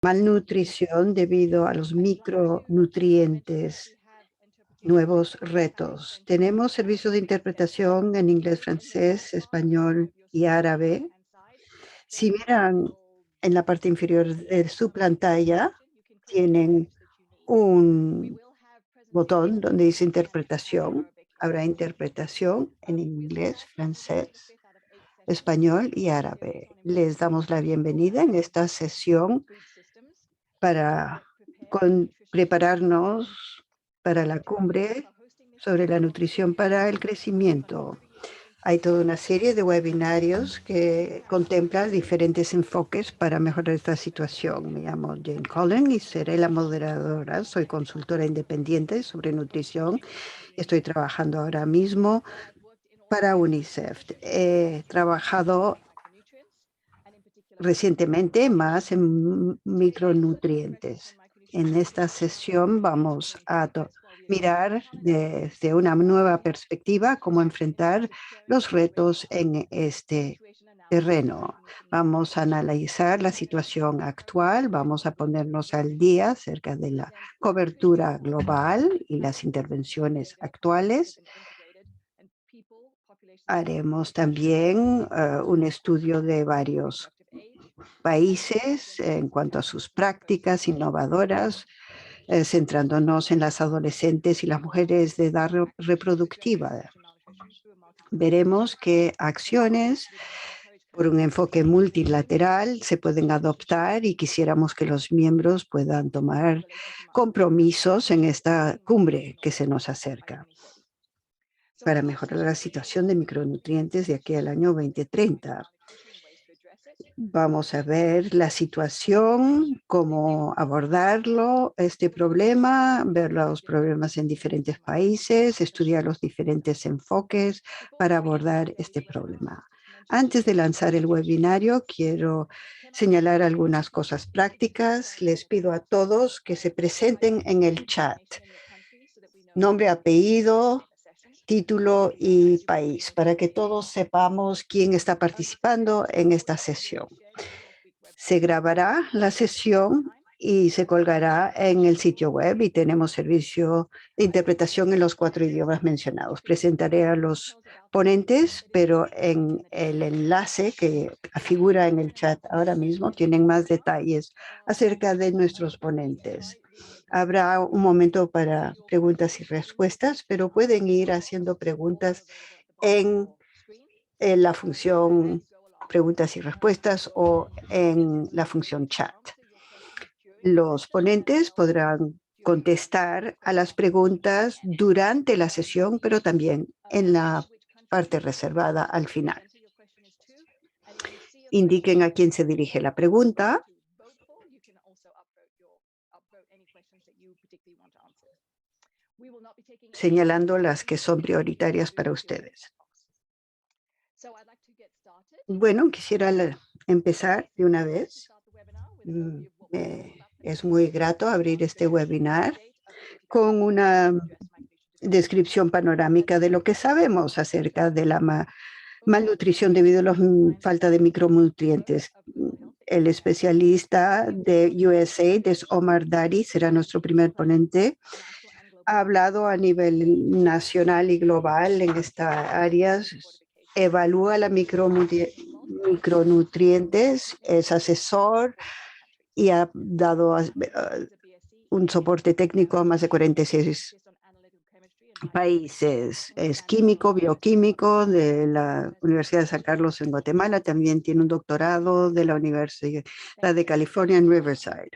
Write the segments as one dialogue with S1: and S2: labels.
S1: malnutrición debido a los micronutrientes, nuevos retos. Tenemos servicios de interpretación en inglés, francés, español y árabe. Si miran en la parte inferior de su pantalla, tienen un botón donde dice interpretación. Habrá interpretación en inglés, francés, español y árabe. Les damos la bienvenida en esta sesión para prepararnos para la cumbre sobre la nutrición para el crecimiento. Hay toda una serie de webinarios que contemplan diferentes enfoques para mejorar esta situación. Me llamo Jane Cullen y seré la moderadora. Soy consultora independiente sobre nutrición. Estoy trabajando ahora mismo para UNICEF. He trabajado recientemente más en micronutrientes. En esta sesión vamos a mirar desde una nueva perspectiva cómo enfrentar los retos en este terreno. Vamos a analizar la situación actual, vamos a ponernos al día acerca de la cobertura global y las intervenciones actuales. Haremos también un estudio de varios países en cuanto a sus prácticas innovadoras, centrándonos en las adolescentes y las mujeres de edad reproductiva. Veremos qué acciones por un enfoque multilateral se pueden adoptar y quisiéramos que los miembros puedan tomar compromisos en esta cumbre que se nos acerca para mejorar la situación de micronutrientes de aquí al año 2030. Vamos a ver la situación, cómo abordarlo, este problema, ver los problemas en diferentes países, estudiar los diferentes enfoques para abordar este problema. Antes de lanzar el webinario, quiero señalar algunas cosas prácticas. Les pido a todos que se presenten en el chat. Nombre, apellido, título y país, para que todos sepamos quién está participando en esta sesión. Se grabará la sesión y se colgará en el sitio web y tenemos servicio de interpretación en los 4 idiomas mencionados. Presentaré a los ponentes, pero en el enlace que figura en el chat ahora mismo tienen más detalles acerca de nuestros ponentes. Habrá un momento para preguntas y respuestas, pero pueden ir haciendo preguntas en la función preguntas y respuestas o en la función chat. Los ponentes podrán contestar a las preguntas durante la sesión, pero también en la parte reservada al final. Indiquen a quién se dirige la pregunta. Señalando las que son prioritarias para ustedes. Bueno, quisiera empezar de una vez. Es muy grato abrir este webinar con una descripción panorámica de lo que sabemos acerca de la malnutrición debido a la falta de micronutrientes. El especialista de USAID es Omar Dari, será nuestro primer ponente. Ha hablado a nivel nacional y global en estas áreas, evalúa la micronutrientes, es asesor y ha dado un soporte técnico a más de 46 países. Es químico, bioquímico de la Universidad de San Carlos en Guatemala. También tiene un doctorado de la Universidad de California en Riverside.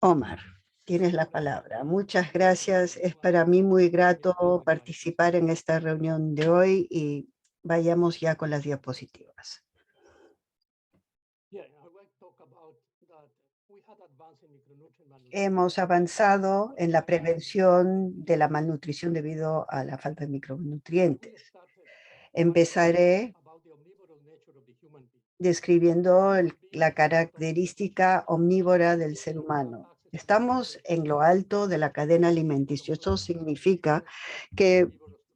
S1: Omar, tienes la palabra. Muchas gracias. Es para mí muy grato participar en esta reunión de hoy y vayamos ya con las diapositivas. Hemos avanzado en la prevención de la malnutrición debido a la falta de micronutrientes. Empezaré describiendo la característica omnívora del ser humano. Estamos en lo alto de la cadena alimenticia. Esto significa que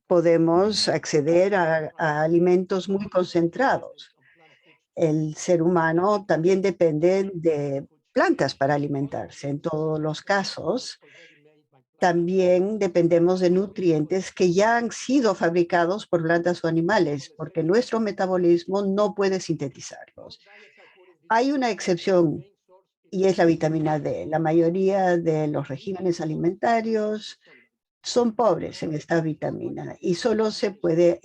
S1: podemos acceder a alimentos muy concentrados. El ser humano también depende de plantas para alimentarse. En todos los casos, también dependemos de nutrientes que ya han sido fabricados por plantas o animales, porque nuestro metabolismo no puede sintetizarlos. Hay una excepción y es la vitamina D. La mayoría de los regímenes alimentarios son pobres en esta vitamina y solo se puede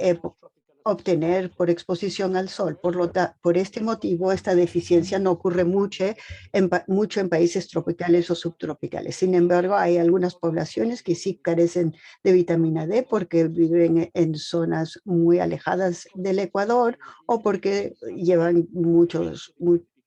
S1: obtener por exposición al sol. Por este motivo, esta deficiencia no ocurre mucho en países tropicales o subtropicales. Sin embargo, hay algunas poblaciones que sí carecen de vitamina D porque viven en zonas muy alejadas del Ecuador o porque llevan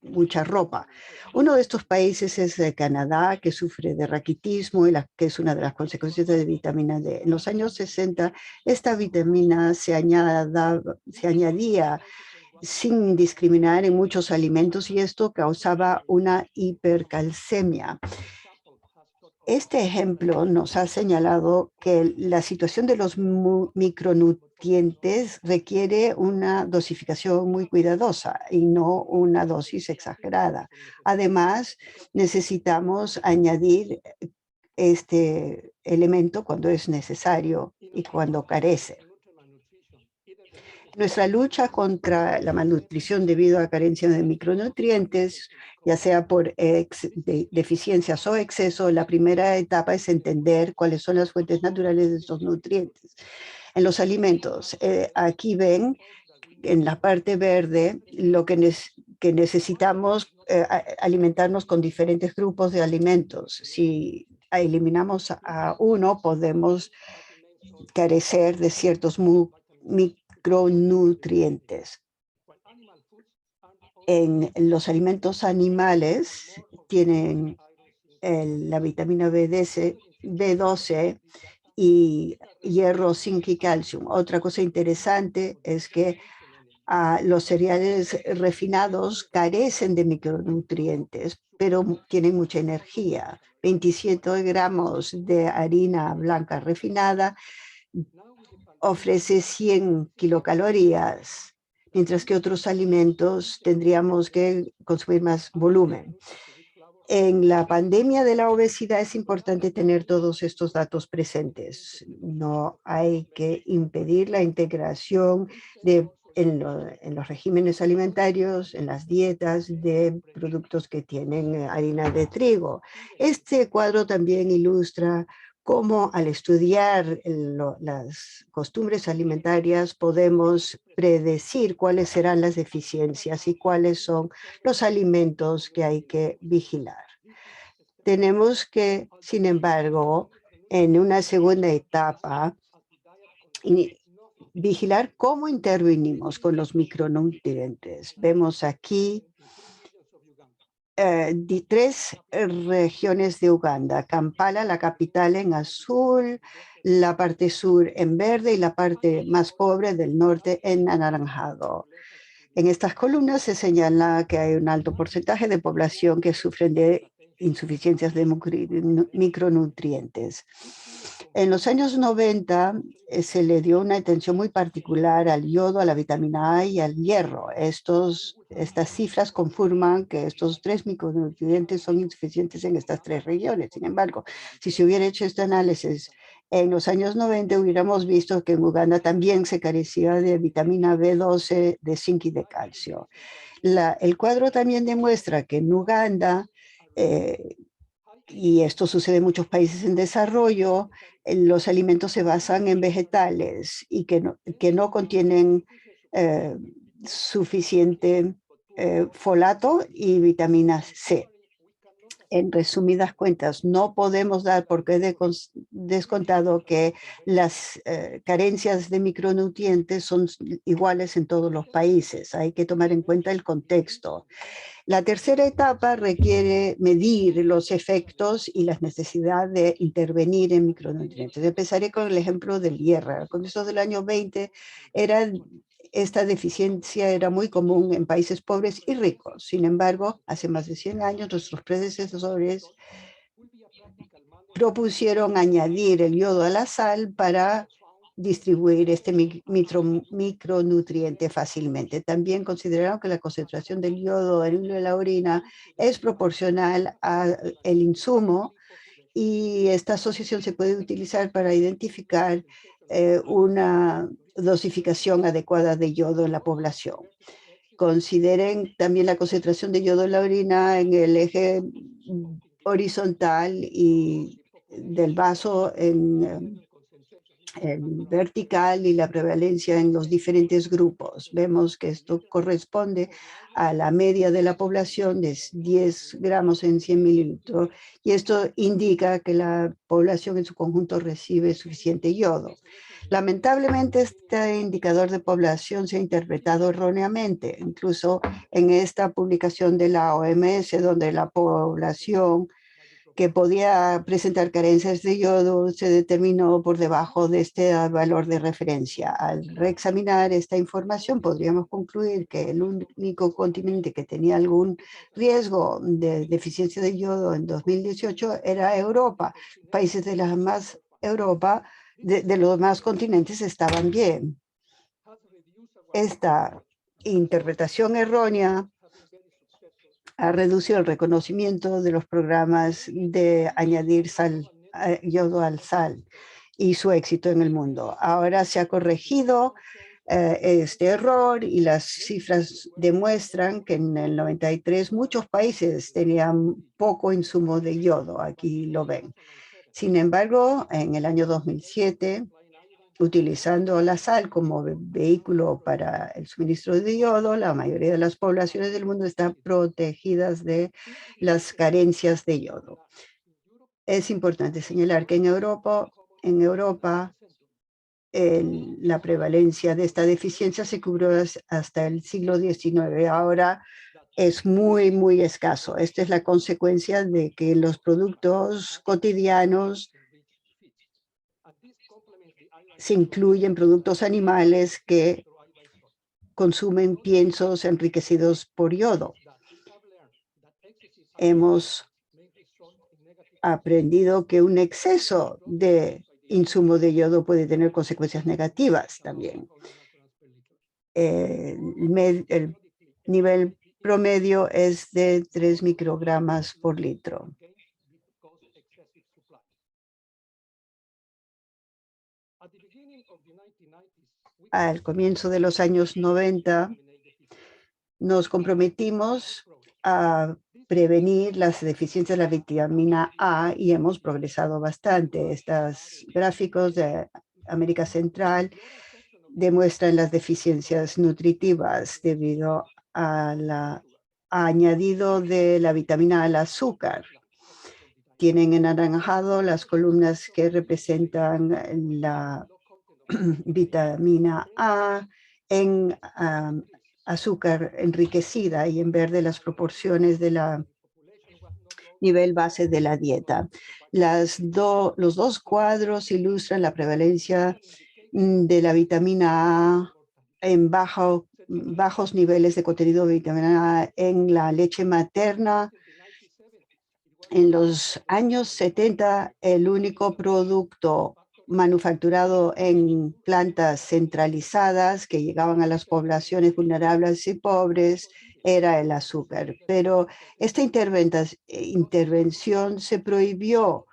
S1: mucha ropa. Uno de estos países es Canadá, que sufre de raquitismo y que es una de las consecuencias de vitamina D. En los años 60, esta vitamina se añadía sin discriminar en muchos alimentos y esto causaba una hipercalcemia. Este ejemplo nos ha señalado que la situación de los micronutrientes requiere una dosificación muy cuidadosa y no una dosis exagerada. Además, necesitamos añadir este elemento cuando es necesario y cuando carece. Nuestra lucha contra la malnutrición debido a carencia de micronutrientes, ya sea por deficiencias o exceso, la primera etapa es entender cuáles son las fuentes naturales de estos nutrientes. En los alimentos, aquí ven en la parte verde lo que necesitamos alimentarnos con diferentes grupos de alimentos. Si eliminamos a uno, podemos carecer de ciertos micronutrientes. En los alimentos animales tienen la vitamina B12 y hierro, zinc y calcio. Otra cosa interesante es que los cereales refinados carecen de micronutrientes, pero tienen mucha energía. 27 gramos de harina blanca refinada ofrece 100 kilocalorías, mientras que otros alimentos tendríamos que consumir más volumen. En la pandemia de la obesidad es importante tener todos estos datos presentes. No hay que impedir la integración en los regímenes alimentarios, en las dietas de productos que tienen harina de trigo. Este cuadro también ilustra cómo al estudiar las costumbres alimentarias podemos predecir cuáles serán las deficiencias y cuáles son los alimentos que hay que vigilar. Tenemos que, sin embargo, en una segunda etapa, vigilar cómo intervenimos con los micronutrientes. Vemos aquí 3 regiones de Uganda: Kampala, la capital, en azul, la parte sur en verde y la parte más pobre del norte en anaranjado. En estas columnas se señala que hay un alto porcentaje de población que sufren de insuficiencias de micronutrientes. En los años 90 se le dio una atención muy particular al yodo, a la vitamina A y al hierro. Estas cifras confirman que estos 3 micronutrientes son insuficientes en estas 3 regiones. Sin embargo, si se hubiera hecho este análisis en los años 90, hubiéramos visto que en Uganda también se carecía de vitamina B12, de zinc y de calcio. El cuadro también demuestra que en Uganda, y esto sucede en muchos países en desarrollo, los alimentos se basan en vegetales y que no contienen suficiente folato y vitamina C. En resumidas cuentas, no podemos dar por qué descontado que las carencias de micronutrientes son iguales en todos los países. Hay que tomar en cuenta el contexto. La tercera etapa requiere medir los efectos y las necesidades de intervenir en micronutrientes. Empezaré con el ejemplo del hierro. Con eso del año 20 esta deficiencia era muy común en países pobres y ricos. Sin embargo, hace más de 100 años nuestros predecesores propusieron añadir el yodo a la sal para distribuir este micronutriente fácilmente. También consideraron que la concentración del yodo en la orina es proporcional al insumo, y esta asociación se puede utilizar para identificar una dosificación adecuada de yodo en la población. Consideren también la concentración de yodo en la orina en el eje horizontal y del vaso en vertical y la prevalencia en los diferentes grupos. Vemos que esto corresponde a la media de la población de 10 gramos en 100 mililitros, y esto indica que la población en su conjunto recibe suficiente yodo. Lamentablemente, este indicador de población se ha interpretado erróneamente, incluso en esta publicación de la OMS, donde la población que podía presentar carencias de yodo se determinó por debajo de este valor de referencia. Al reexaminar esta información, podríamos concluir que el único continente que tenía algún riesgo de deficiencia de yodo en 2018 era Europa. Países de la más Europa, de los demás continentes, estaban bien. Esta interpretación errónea ha reducido el reconocimiento de los programas de añadir yodo al sal y su éxito en el mundo. Ahora se ha corregido este error, y las cifras demuestran que en el 93 muchos países tenían poco insumo de yodo. Aquí lo ven. Sin embargo, en el año 2007, utilizando la sal como vehículo para el suministro de yodo, la mayoría de las poblaciones del mundo están protegidas de las carencias de yodo. Es importante señalar que en Europa la prevalencia de esta deficiencia se cubrió hasta el siglo XIX. Ahora es muy, muy escaso. Esta es la consecuencia de que los productos cotidianos se incluyen productos animales que consumen piensos enriquecidos por yodo. Hemos aprendido que un exceso de insumo de yodo puede tener consecuencias negativas también. El nivel promedio es de 3 microgramas por litro. Al comienzo de los años 90, nos comprometimos a prevenir las deficiencias de la vitamina A y hemos progresado bastante. Estos gráficos de América Central demuestran las deficiencias nutritivas debido al añadido de la vitamina A al azúcar. Tienen en anaranjado las columnas que representan la vitamina A en azúcar enriquecida, y en verde las proporciones de la nivel base de la dieta. Los dos cuadros ilustran la prevalencia de la vitamina A en bajos niveles de contenido de vitamina A en la leche materna. En los años 70, el único producto manufacturado en plantas centralizadas que llegaban a las poblaciones vulnerables y pobres era el azúcar. Pero esta intervención se prohibió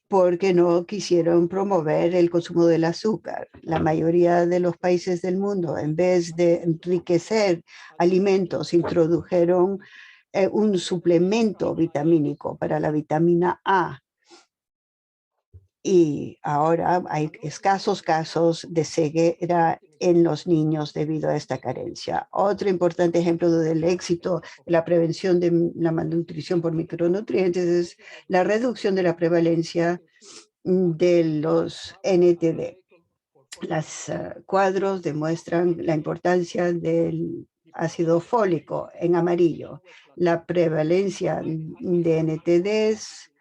S1: porque no quisieron promover el consumo del azúcar. La mayoría de los países del mundo, en vez de enriquecer alimentos, introdujeron un suplemento vitamínico para la vitamina A. Y ahora hay escasos casos de ceguera en los niños debido a esta carencia. Otro importante ejemplo del éxito de la prevención de la malnutrición por micronutrientes es la reducción de la prevalencia de los NTD. Los cuadros demuestran la importancia del ácido fólico en amarillo. La prevalencia de NTDs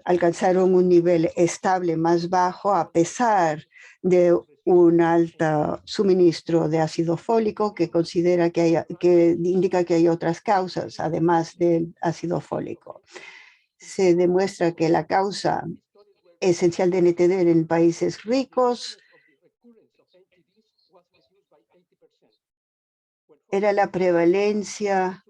S1: alcanzaron un nivel estable más bajo a pesar de un alto suministro de ácido fólico que indica que hay otras causas además del ácido fólico. Se demuestra que la causa esencial de NTD en países ricos era la prevalencia,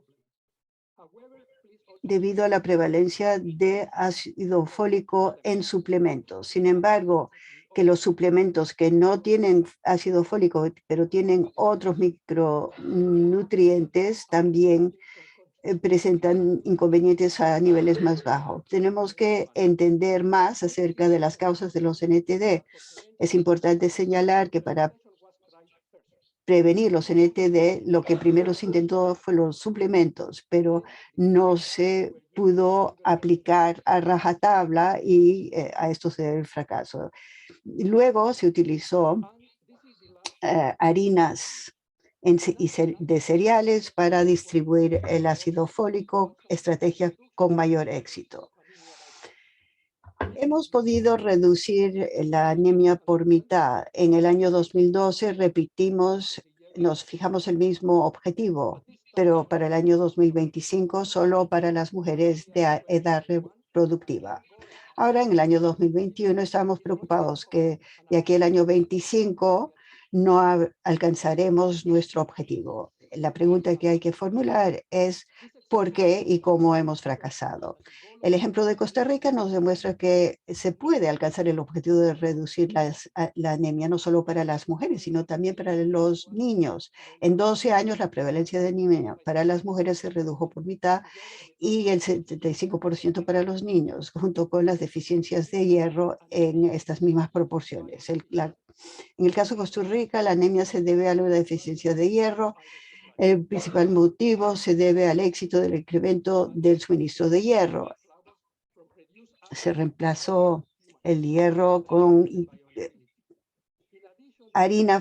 S1: debido a la prevalencia de ácido fólico en suplementos. Sin embargo, que los suplementos que no tienen ácido fólico, pero tienen otros micronutrientes, también presentan inconvenientes a niveles más bajos. Tenemos que entender más acerca de las causas de los NTD. Es importante señalar que para prevenir los NTD, lo que primero se intentó fue los suplementos, pero no se pudo aplicar a rajatabla y a esto se debe el fracaso. Luego se utilizó harinas de cereales para distribuir el ácido fólico, estrategia con mayor éxito. Hemos podido reducir la anemia por mitad. En el año 2012 nos fijamos el mismo objetivo, pero para el año 2025 solo para las mujeres de edad reproductiva. Ahora, en el año 2021, estamos preocupados que de aquí al año 25 no alcanzaremos nuestro objetivo. La pregunta que hay que formular es por qué y cómo hemos fracasado. El ejemplo de Costa Rica nos demuestra que se puede alcanzar el objetivo de reducir la anemia, no solo para las mujeres, sino también para los niños. En 12 años, la prevalencia de anemia para las mujeres se redujo por mitad y el 75% para los niños, junto con las deficiencias de hierro en estas mismas proporciones. En el caso de Costa Rica, la anemia se debe a la deficiencia de hierro. El principal motivo se debe al éxito del incremento del suministro de hierro. Se reemplazó el hierro con harina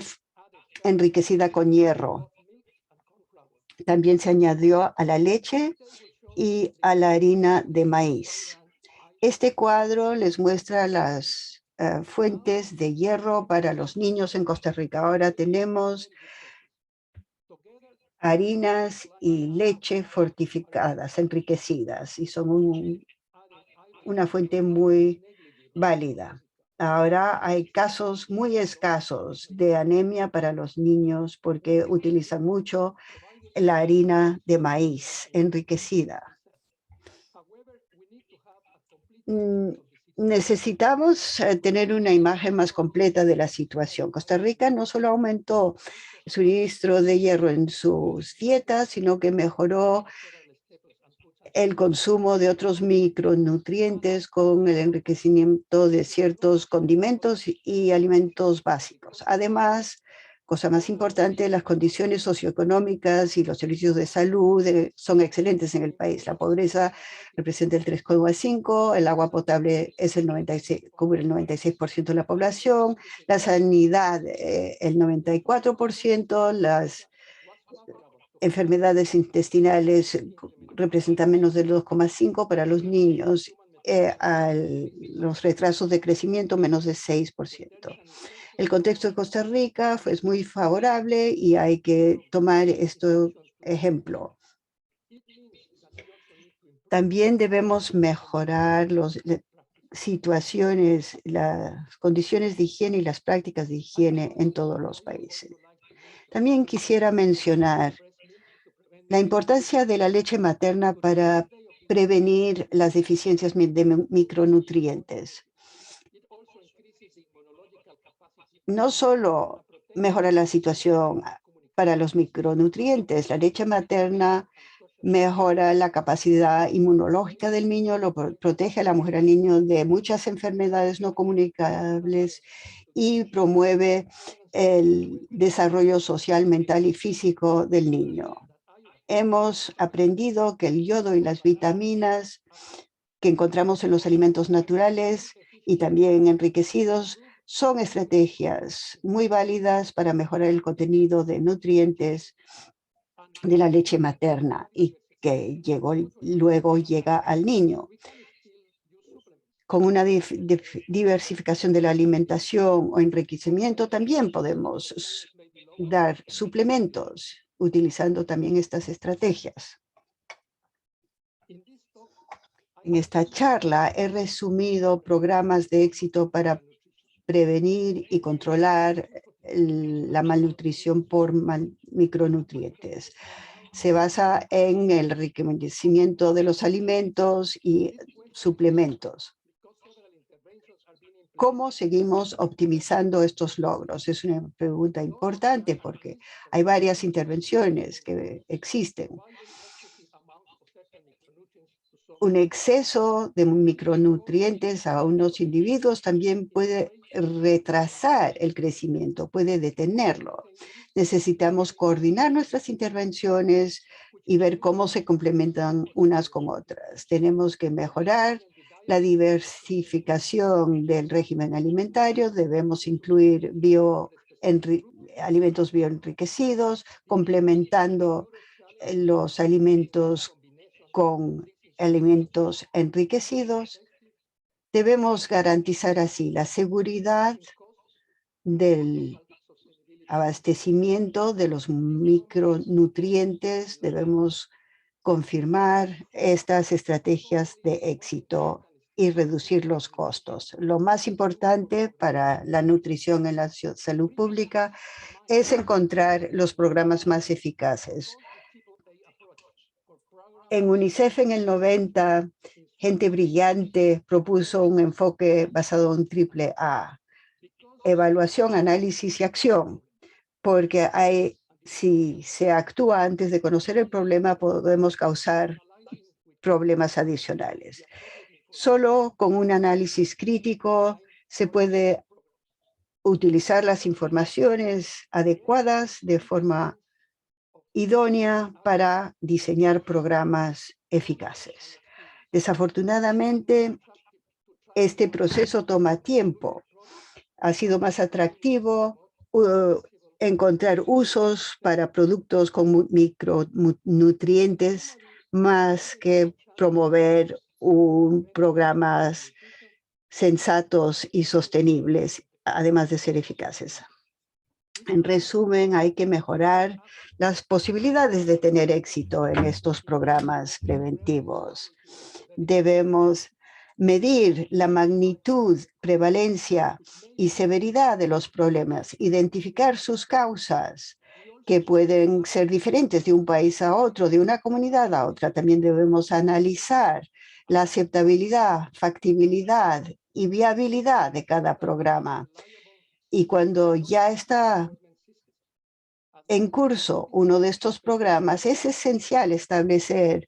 S1: enriquecida con hierro. También se añadió a la leche y a la harina de maíz. Este cuadro les muestra las fuentes de hierro para los niños en Costa Rica. Ahora tenemos harinas y leche fortificadas, enriquecidas, y son una fuente muy válida. Ahora hay casos muy escasos de anemia para los niños porque utilizan mucho la harina de maíz enriquecida. Necesitamos tener una imagen más completa de la situación. Costa Rica no solo aumentó el suministro de hierro en sus dietas, sino que mejoró el consumo de otros micronutrientes con el enriquecimiento de ciertos condimentos y alimentos básicos. Además, cosa más importante, las condiciones socioeconómicas y los servicios de salud son excelentes en el país. La pobreza representa el 3,5%, el agua potable es el 96, cubre el 96% de la población, la sanidad el 94%, las enfermedades intestinales representan menos del 2,5% para los niños, los retrasos de crecimiento menos de 6%. El contexto de Costa Rica fue muy favorable y hay que tomar este ejemplo. También debemos mejorar las situaciones, las condiciones de higiene y las prácticas de higiene en todos los países. También quisiera mencionar la importancia de la leche materna para prevenir las deficiencias de micronutrientes. No solo mejora la situación para los micronutrientes, la leche materna mejora la capacidad inmunológica del niño, lo protege a la mujer al niño de muchas enfermedades no comunicables y promueve el desarrollo social, mental y físico del niño. Hemos aprendido que el yodo y las vitaminas que encontramos en los alimentos naturales y también enriquecidos son estrategias muy válidas para mejorar el contenido de nutrientes de la leche materna y que luego llega al niño. Con una diversificación de la alimentación o enriquecimiento también podemos dar suplementos utilizando también estas estrategias. En esta charla he resumido programas de éxito para prevenir y controlar la malnutrición por micronutrientes. Se basa en el enriquecimiento de los alimentos y suplementos. ¿Cómo seguimos optimizando estos logros? Es una pregunta importante porque hay varias intervenciones que existen. Un exceso de micronutrientes a unos individuos también puede retrasar el crecimiento, puede detenerlo. Necesitamos coordinar nuestras intervenciones y ver cómo se complementan unas con otras. Tenemos que mejorar la diversificación del régimen alimentario, debemos incluir alimentos bioenriquecidos, complementando los alimentos con alimentos enriquecidos. Debemos garantizar así la seguridad del abastecimiento de los micronutrientes. Debemos confirmar estas estrategias de éxito y reducir los costos. Lo más importante para la nutrición en la salud pública es encontrar los programas más eficaces. En UNICEF en el 90, gente brillante propuso un enfoque basado en triple A, evaluación, análisis y acción, porque si se actúa antes de conocer el problema, podemos causar problemas adicionales. Solo con un análisis crítico se puede utilizar las informaciones adecuadas de forma idónea para diseñar programas eficaces. Desafortunadamente, este proceso toma tiempo. Ha sido más atractivo encontrar usos para productos con micronutrientes más que promover programas sensatos y sostenibles, además de ser eficaces. En resumen, hay que mejorar las posibilidades de tener éxito en estos programas preventivos. Debemos medir la magnitud, prevalencia y severidad de los problemas, identificar sus causas, que pueden ser diferentes de un país a otro, de una comunidad a otra. También debemos analizar la aceptabilidad, factibilidad y viabilidad de cada programa. Y cuando ya está en curso uno de estos programas, es esencial establecer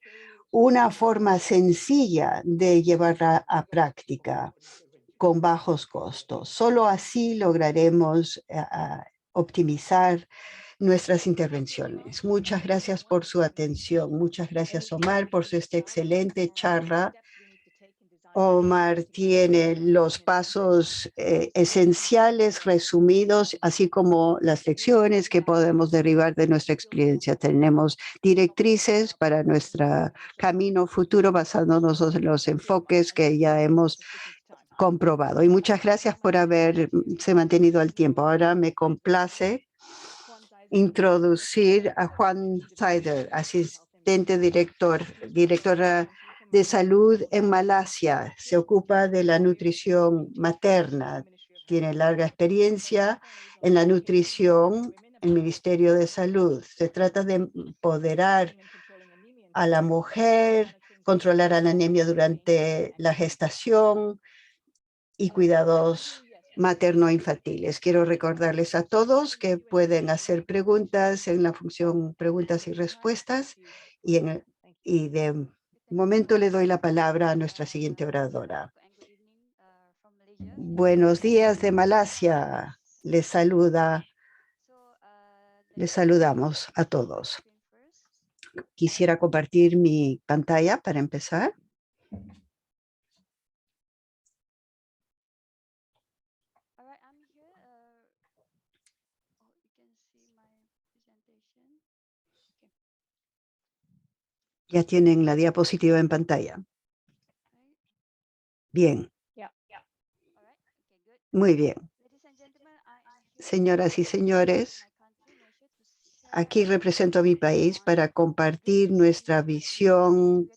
S1: una forma sencilla de llevarla a práctica con bajos costos. Solo así lograremos optimizar nuestras intervenciones. Muchas gracias por su atención. Muchas gracias, Omar, por esta excelente charla. Omar tiene los pasos esenciales resumidos, así como las lecciones que podemos derivar de nuestra experiencia. Tenemos directrices para nuestro camino futuro basándonos en los enfoques que ya hemos comprobado. Y muchas gracias por haberse mantenido al tiempo. Ahora me complace introducir a Juan Saider, asistente directora de salud en Malasia. Se ocupa de la nutrición materna. Tiene larga experiencia en la nutrición en el Ministerio de Salud. Se trata de empoderar a la mujer, controlar la anemia durante la gestación y cuidados materno-infantiles. Quiero recordarles a todos que pueden hacer preguntas en la función preguntas y respuestas y de momento le doy la palabra a nuestra siguiente oradora. Buenos días de Malasia. Les saludamos a todos. Quisiera compartir mi pantalla para empezar. Ya tienen la diapositiva en pantalla. Bien. Muy bien. Señoras y señores, aquí represento a mi país para compartir nuestra visión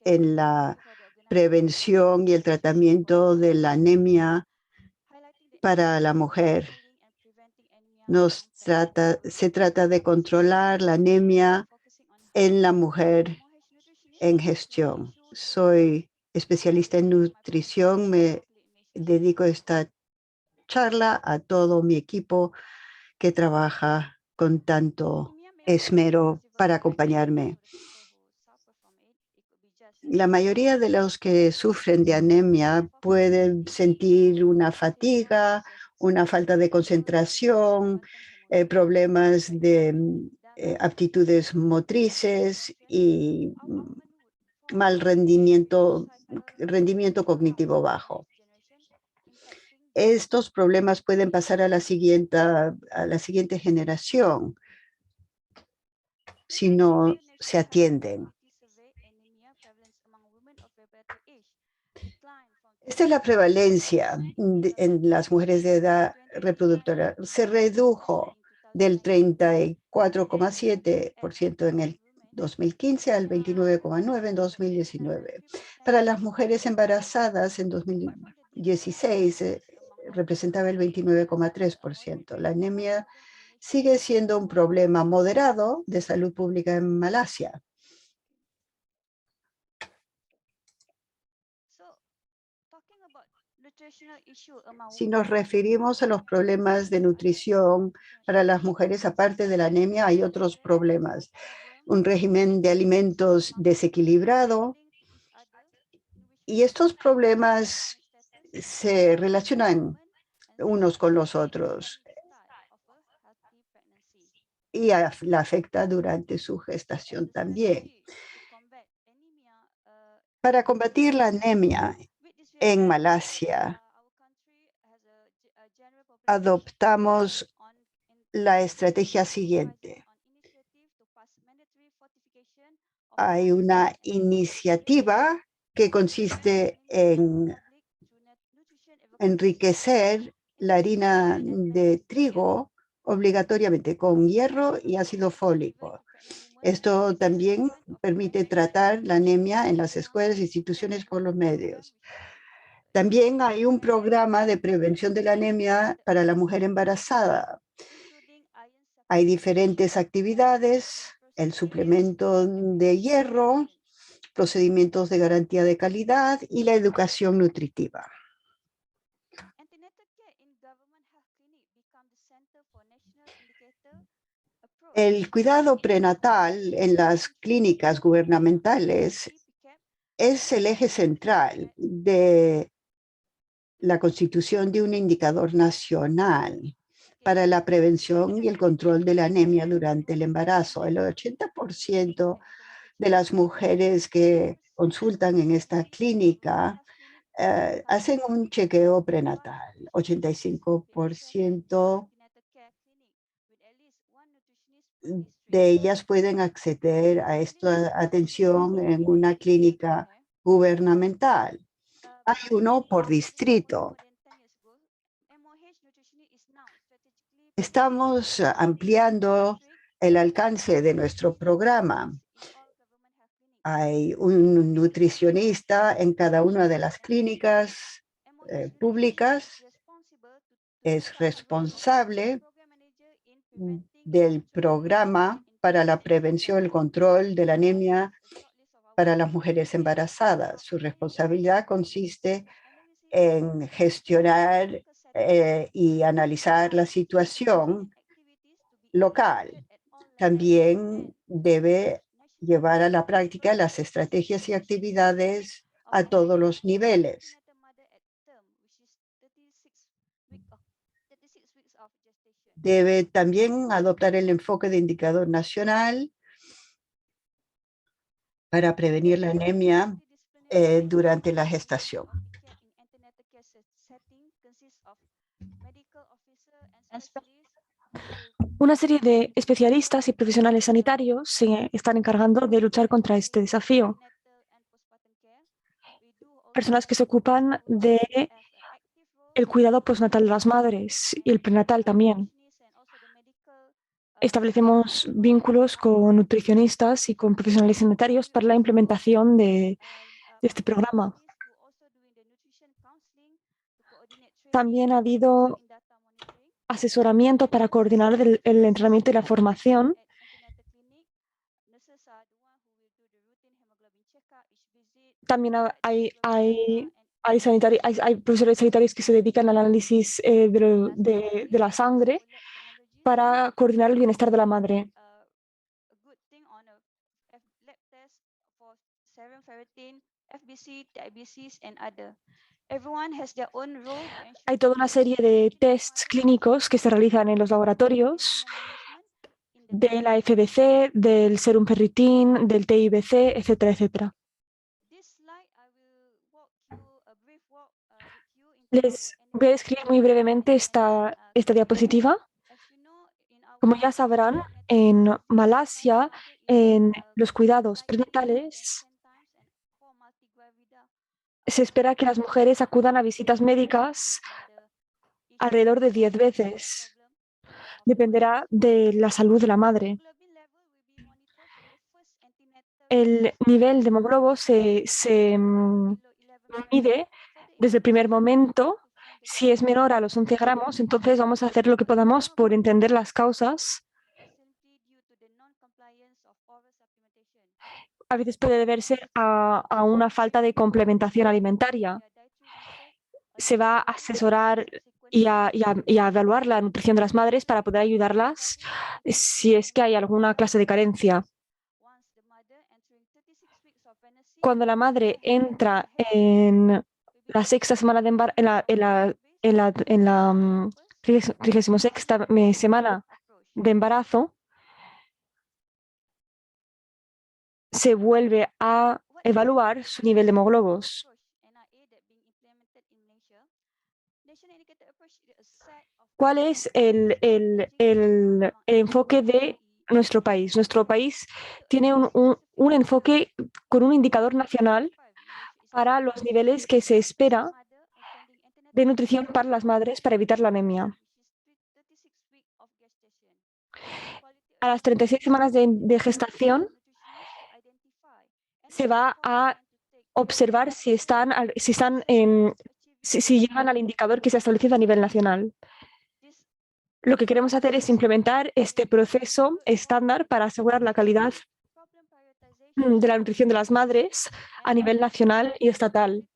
S1: en la prevención y el tratamiento de la anemia para la mujer. Se trata de controlar la anemia en la mujer en gestión. Soy especialista en nutrición, me dedico esta charla a todo mi equipo que trabaja con tanto esmero para acompañarme. La mayoría de los que sufren de anemia pueden sentir una fatiga, una falta de concentración, problemas de aptitudes motrices y mal rendimiento cognitivo bajo. Estos problemas pueden pasar a la siguiente generación si no se atienden. Esta es la prevalencia en las mujeres de edad reproductora. Se redujo del 34,7% en el 2015 al 29,9% en 2019. Para las mujeres embarazadas en 2016 representaba el 29,3%. La anemia sigue siendo un problema moderado de salud pública en Malasia. Si nos referimos a los problemas de nutrición para las mujeres, aparte de la anemia, hay otros problemas. Un régimen de alimentos desequilibrado. Y estos problemas se relacionan unos con los otros y la afecta durante su gestación también. Para combatir la anemia en Malasia, adoptamos la estrategia siguiente. Hay una iniciativa que consiste en enriquecer la harina de trigo obligatoriamente con hierro y ácido fólico. Esto también permite tratar la anemia en las escuelas e instituciones por los medios. También hay un programa de prevención de la anemia para la mujer embarazada. Hay diferentes actividades, el suplemento de hierro, procedimientos de garantía de calidad y la educación nutritiva. El cuidado prenatal en las clínicas gubernamentales es el eje central de la constitución de un indicador nacional para la prevención y el control de la anemia durante el embarazo. El 80% de las mujeres que consultan en esta clínica hacen un chequeo prenatal. 85% de ellas pueden acceder a esta atención en una clínica gubernamental. Hay uno por distrito. Estamos ampliando el alcance de nuestro programa. Hay un nutricionista en cada una de las clínicas públicas. Es responsable del programa para la prevención y el control de la anemia para las mujeres embarazadas. Su responsabilidad consiste en gestionar y analizar la situación local. También debe llevar a la práctica las estrategias y actividades a todos los niveles. Debe también adoptar el enfoque de indicador nacional para prevenir la anemia durante la gestación.
S2: Una serie de especialistas y profesionales sanitarios se están encargando de luchar contra este desafío. Personas que se ocupan de el cuidado postnatal de las madres y el prenatal también. establecemos vínculos con nutricionistas y con profesionales sanitarios para la implementación de este programa. También ha habido asesoramiento para coordinar el entrenamiento y la formación. También hay profesores sanitarios que se dedican al análisis de la sangre para coordinar el bienestar de la madre. Hay toda una serie de tests clínicos que se realizan en los laboratorios de la FDC, del serum ferritin, del TIBC, etcétera, etcétera. Les voy a describir muy brevemente esta diapositiva. Como ya sabrán, en Malasia, en los cuidados prenatales, se espera que las mujeres acudan a visitas médicas alrededor de 10 veces. Dependerá de la salud de la madre. El nivel de hemoglobos se mide desde el primer momento. Si es menor a los 11 gramos, entonces vamos a hacer lo que podamos por entender las causas. A veces puede deberse a una falta de complementación alimentaria. Se va a asesorar y a evaluar la nutrición de las madres para poder ayudarlas si es que hay alguna clase de carencia. Cuando la madre entra en la sexta semana de embarazo, en la 36ª semana de embarazo, se vuelve a evaluar su nivel de hemoglobos. ¿Cuál es el enfoque de nuestro país? Nuestro país tiene un enfoque con un indicador nacional para los niveles que se espera de nutrición para las madres para evitar la anemia. A las 36 semanas de gestación se va a observar si llegan al indicador que se ha establecido a nivel nacional. Lo que queremos hacer es implementar este proceso estándar para asegurar la calidad de la nutrición de las madres a nivel nacional y estatal.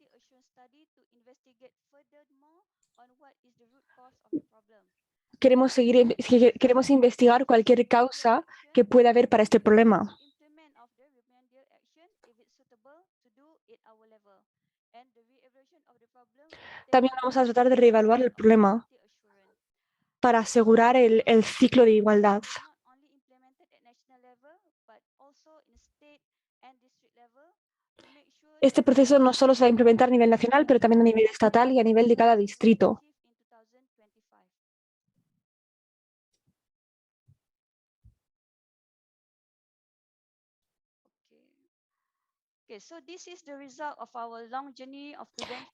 S2: Queremos investigar cualquier causa que pueda haber para este problema. También vamos a tratar de reevaluar el problema para asegurar el ciclo de igualdad. Este proceso no solo se va a implementar a nivel nacional, pero también a nivel estatal y a nivel de cada distrito.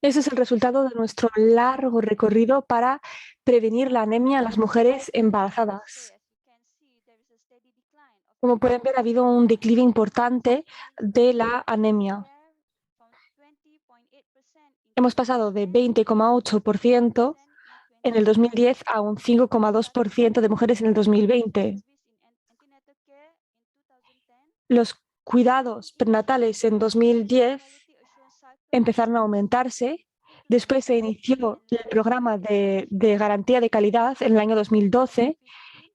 S2: Ese es el resultado de nuestro largo recorrido para prevenir la anemia en las mujeres embarazadas. Como pueden ver, ha habido un declive importante de la anemia. Hemos pasado de 20,8% en el 2010 a un 5,2% de mujeres en el 2020. Los cuidados prenatales en 2010 empezaron a aumentarse. Después se inició el programa de garantía de calidad en el año 2012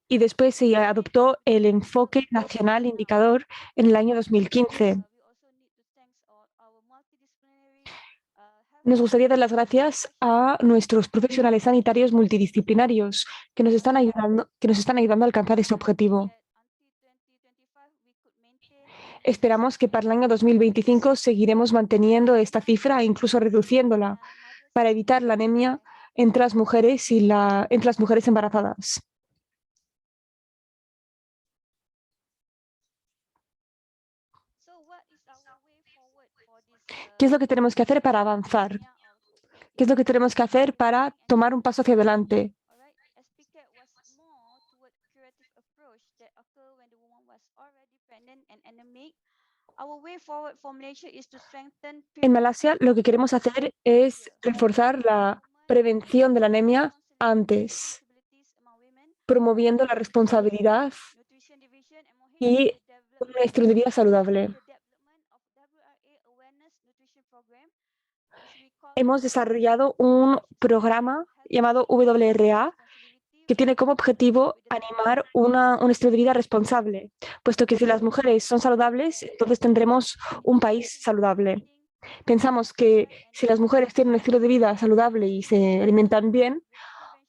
S2: y después se adoptó el enfoque nacional indicador en el año 2015. Nos gustaría dar las gracias a nuestros profesionales sanitarios multidisciplinarios que nos están ayudando a alcanzar este objetivo. Esperamos que para el año 2025 seguiremos manteniendo esta cifra e incluso reduciéndola para evitar la anemia entre las mujeres entre las mujeres embarazadas. ¿Qué es lo que tenemos que hacer para avanzar? ¿Qué es lo que tenemos que hacer para tomar un paso hacia adelante? En Malasia, lo que queremos hacer es reforzar la prevención de la anemia antes, promoviendo la responsabilidad y un estilo de vida saludable. Hemos desarrollado un programa llamado WRA que tiene como objetivo animar un estilo de vida responsable, puesto que si las mujeres son saludables, entonces tendremos un país saludable. Pensamos que si las mujeres tienen un estilo de vida saludable y se alimentan bien,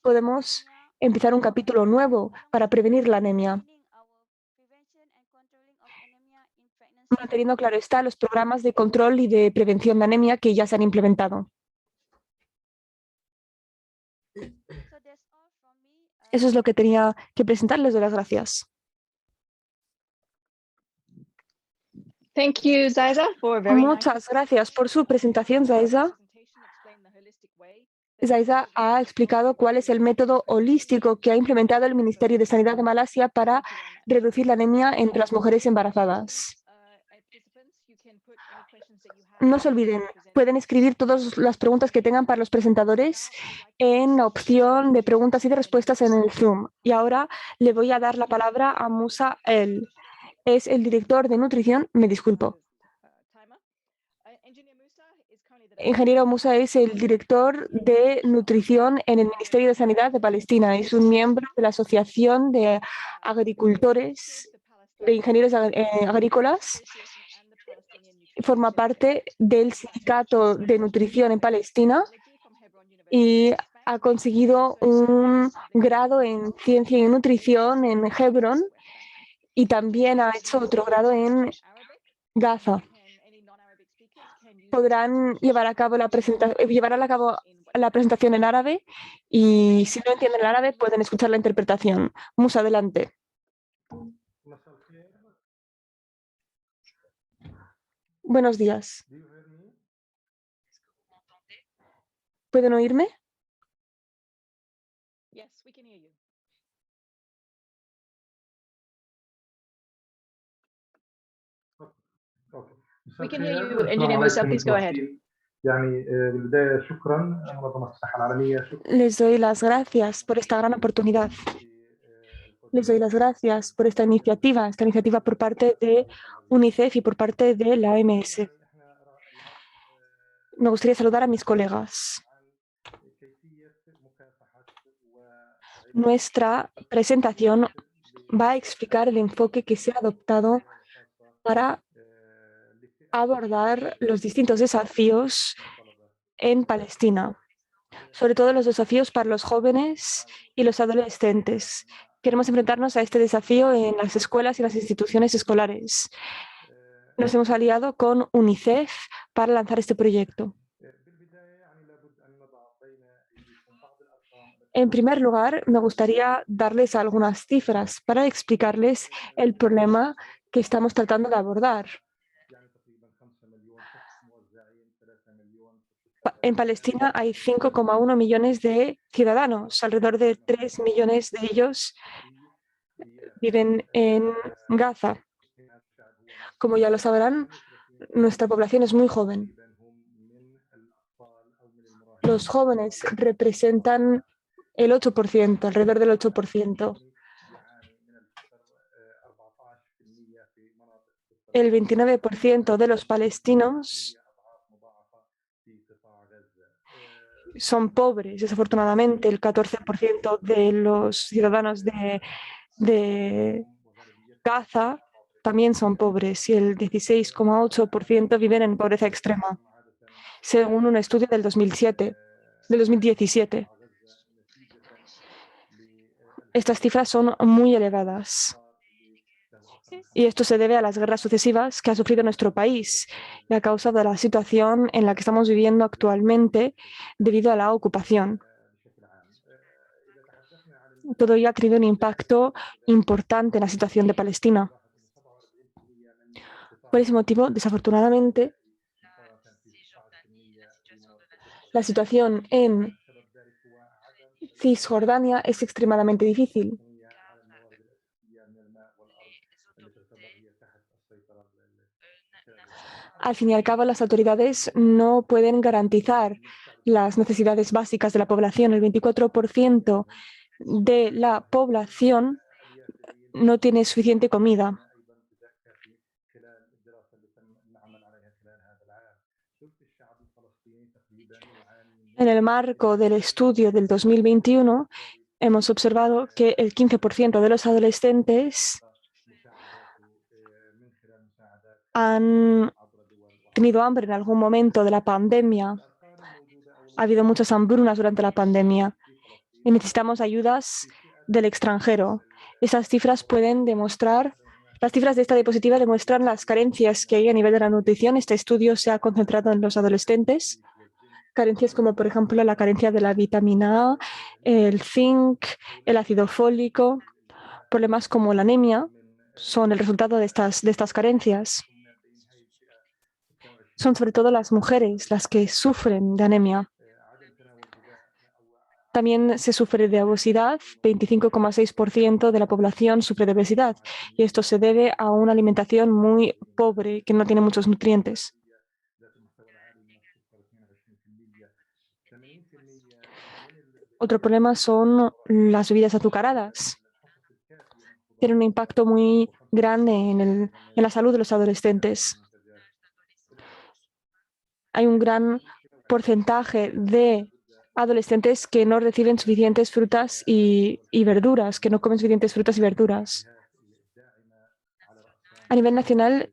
S2: podemos empezar un capítulo nuevo para prevenir la anemia, manteniendo, claro está, los programas de control y de prevención de anemia que ya se han implementado. Eso es lo que tenía que presentar. Les doy las gracias. Muchas gracias por su presentación, Zaiza. Zaiza ha explicado cuál es el método holístico que ha implementado el Ministerio de Sanidad de Malasia para reducir la anemia entre las mujeres embarazadas. No se olviden, pueden escribir todas las preguntas que tengan para los presentadores en la opción de preguntas y de respuestas en el Zoom. Y ahora le voy a dar la palabra a Musa El. Es el director de nutrición. Me disculpo. Ingeniero Musa es el director de nutrición en el Ministerio de Sanidad de Palestina. Es un miembro de la Asociación de Agricultores, de Ingenieros Agrícolas. Forma parte del Sindicato de Nutrición en Palestina y ha conseguido un grado en Ciencia y Nutrición en Hebron y también ha hecho otro grado en Gaza. Podrán llevar a cabo la presentación en árabe y si no entienden el árabe pueden escuchar la interpretación. Musa, adelante. Buenos días. ¿Pueden oírme?
S3: We can hear you, Engineer Musa. Please go ahead.
S2: Les doy las gracias por esta gran oportunidad. Les doy las gracias por esta iniciativa por parte de UNICEF y por parte de la OMS. Me gustaría saludar a mis colegas. Nuestra presentación va a explicar el enfoque que se ha adoptado para abordar los distintos desafíos en Palestina, sobre todo los desafíos para los jóvenes y los adolescentes. Queremos enfrentarnos a este desafío en las escuelas y las instituciones escolares. Nos hemos aliado con UNICEF para lanzar este proyecto. En primer lugar, me gustaría darles algunas cifras para explicarles el problema que estamos tratando de abordar. En Palestina hay 5,1 millones de ciudadanos, alrededor de 3 millones de ellos viven en Gaza. Como ya lo sabrán, nuestra población es muy joven. Los jóvenes representan el 8%, alrededor del 8%. El 29% de los palestinos son pobres, desafortunadamente. El 14% de los ciudadanos de Gaza también son pobres y el 16,8% viven en pobreza extrema, según un estudio del 2017. Estas cifras son muy elevadas. Y esto se debe a las guerras sucesivas que ha sufrido nuestro país y a causa de la situación en la que estamos viviendo actualmente debido a la ocupación. Todo ello ha tenido un impacto importante en la situación de Palestina. Por ese motivo, desafortunadamente, la situación en Cisjordania es extremadamente difícil. Al fin y al cabo, las autoridades no pueden garantizar las necesidades básicas de la población. El 24% de la población no tiene suficiente comida. En el marco del estudio del 2021, hemos observado que el 15% de los adolescentes han tenido hambre en algún momento de la pandemia. Ha habido muchas hambrunas durante la pandemia y necesitamos ayudas del extranjero. Esas cifras pueden demostrar, las cifras de esta diapositiva demuestran las carencias que hay a nivel de la nutrición. Este estudio se ha concentrado en los adolescentes. Carencias como, por ejemplo, la carencia de la vitamina A, el zinc, el ácido fólico. Problemas como la anemia son el resultado de estas carencias. Son sobre todo las mujeres las que sufren de anemia. También se sufre de obesidad, 25,6% de la población sufre de obesidad y esto se debe a una alimentación muy pobre que no tiene muchos nutrientes. Otro problema son las bebidas azucaradas. Tienen un impacto muy grande en la salud de los adolescentes. Hay un gran porcentaje de adolescentes que no reciben suficientes frutas y verduras, que no comen suficientes frutas y verduras. A nivel nacional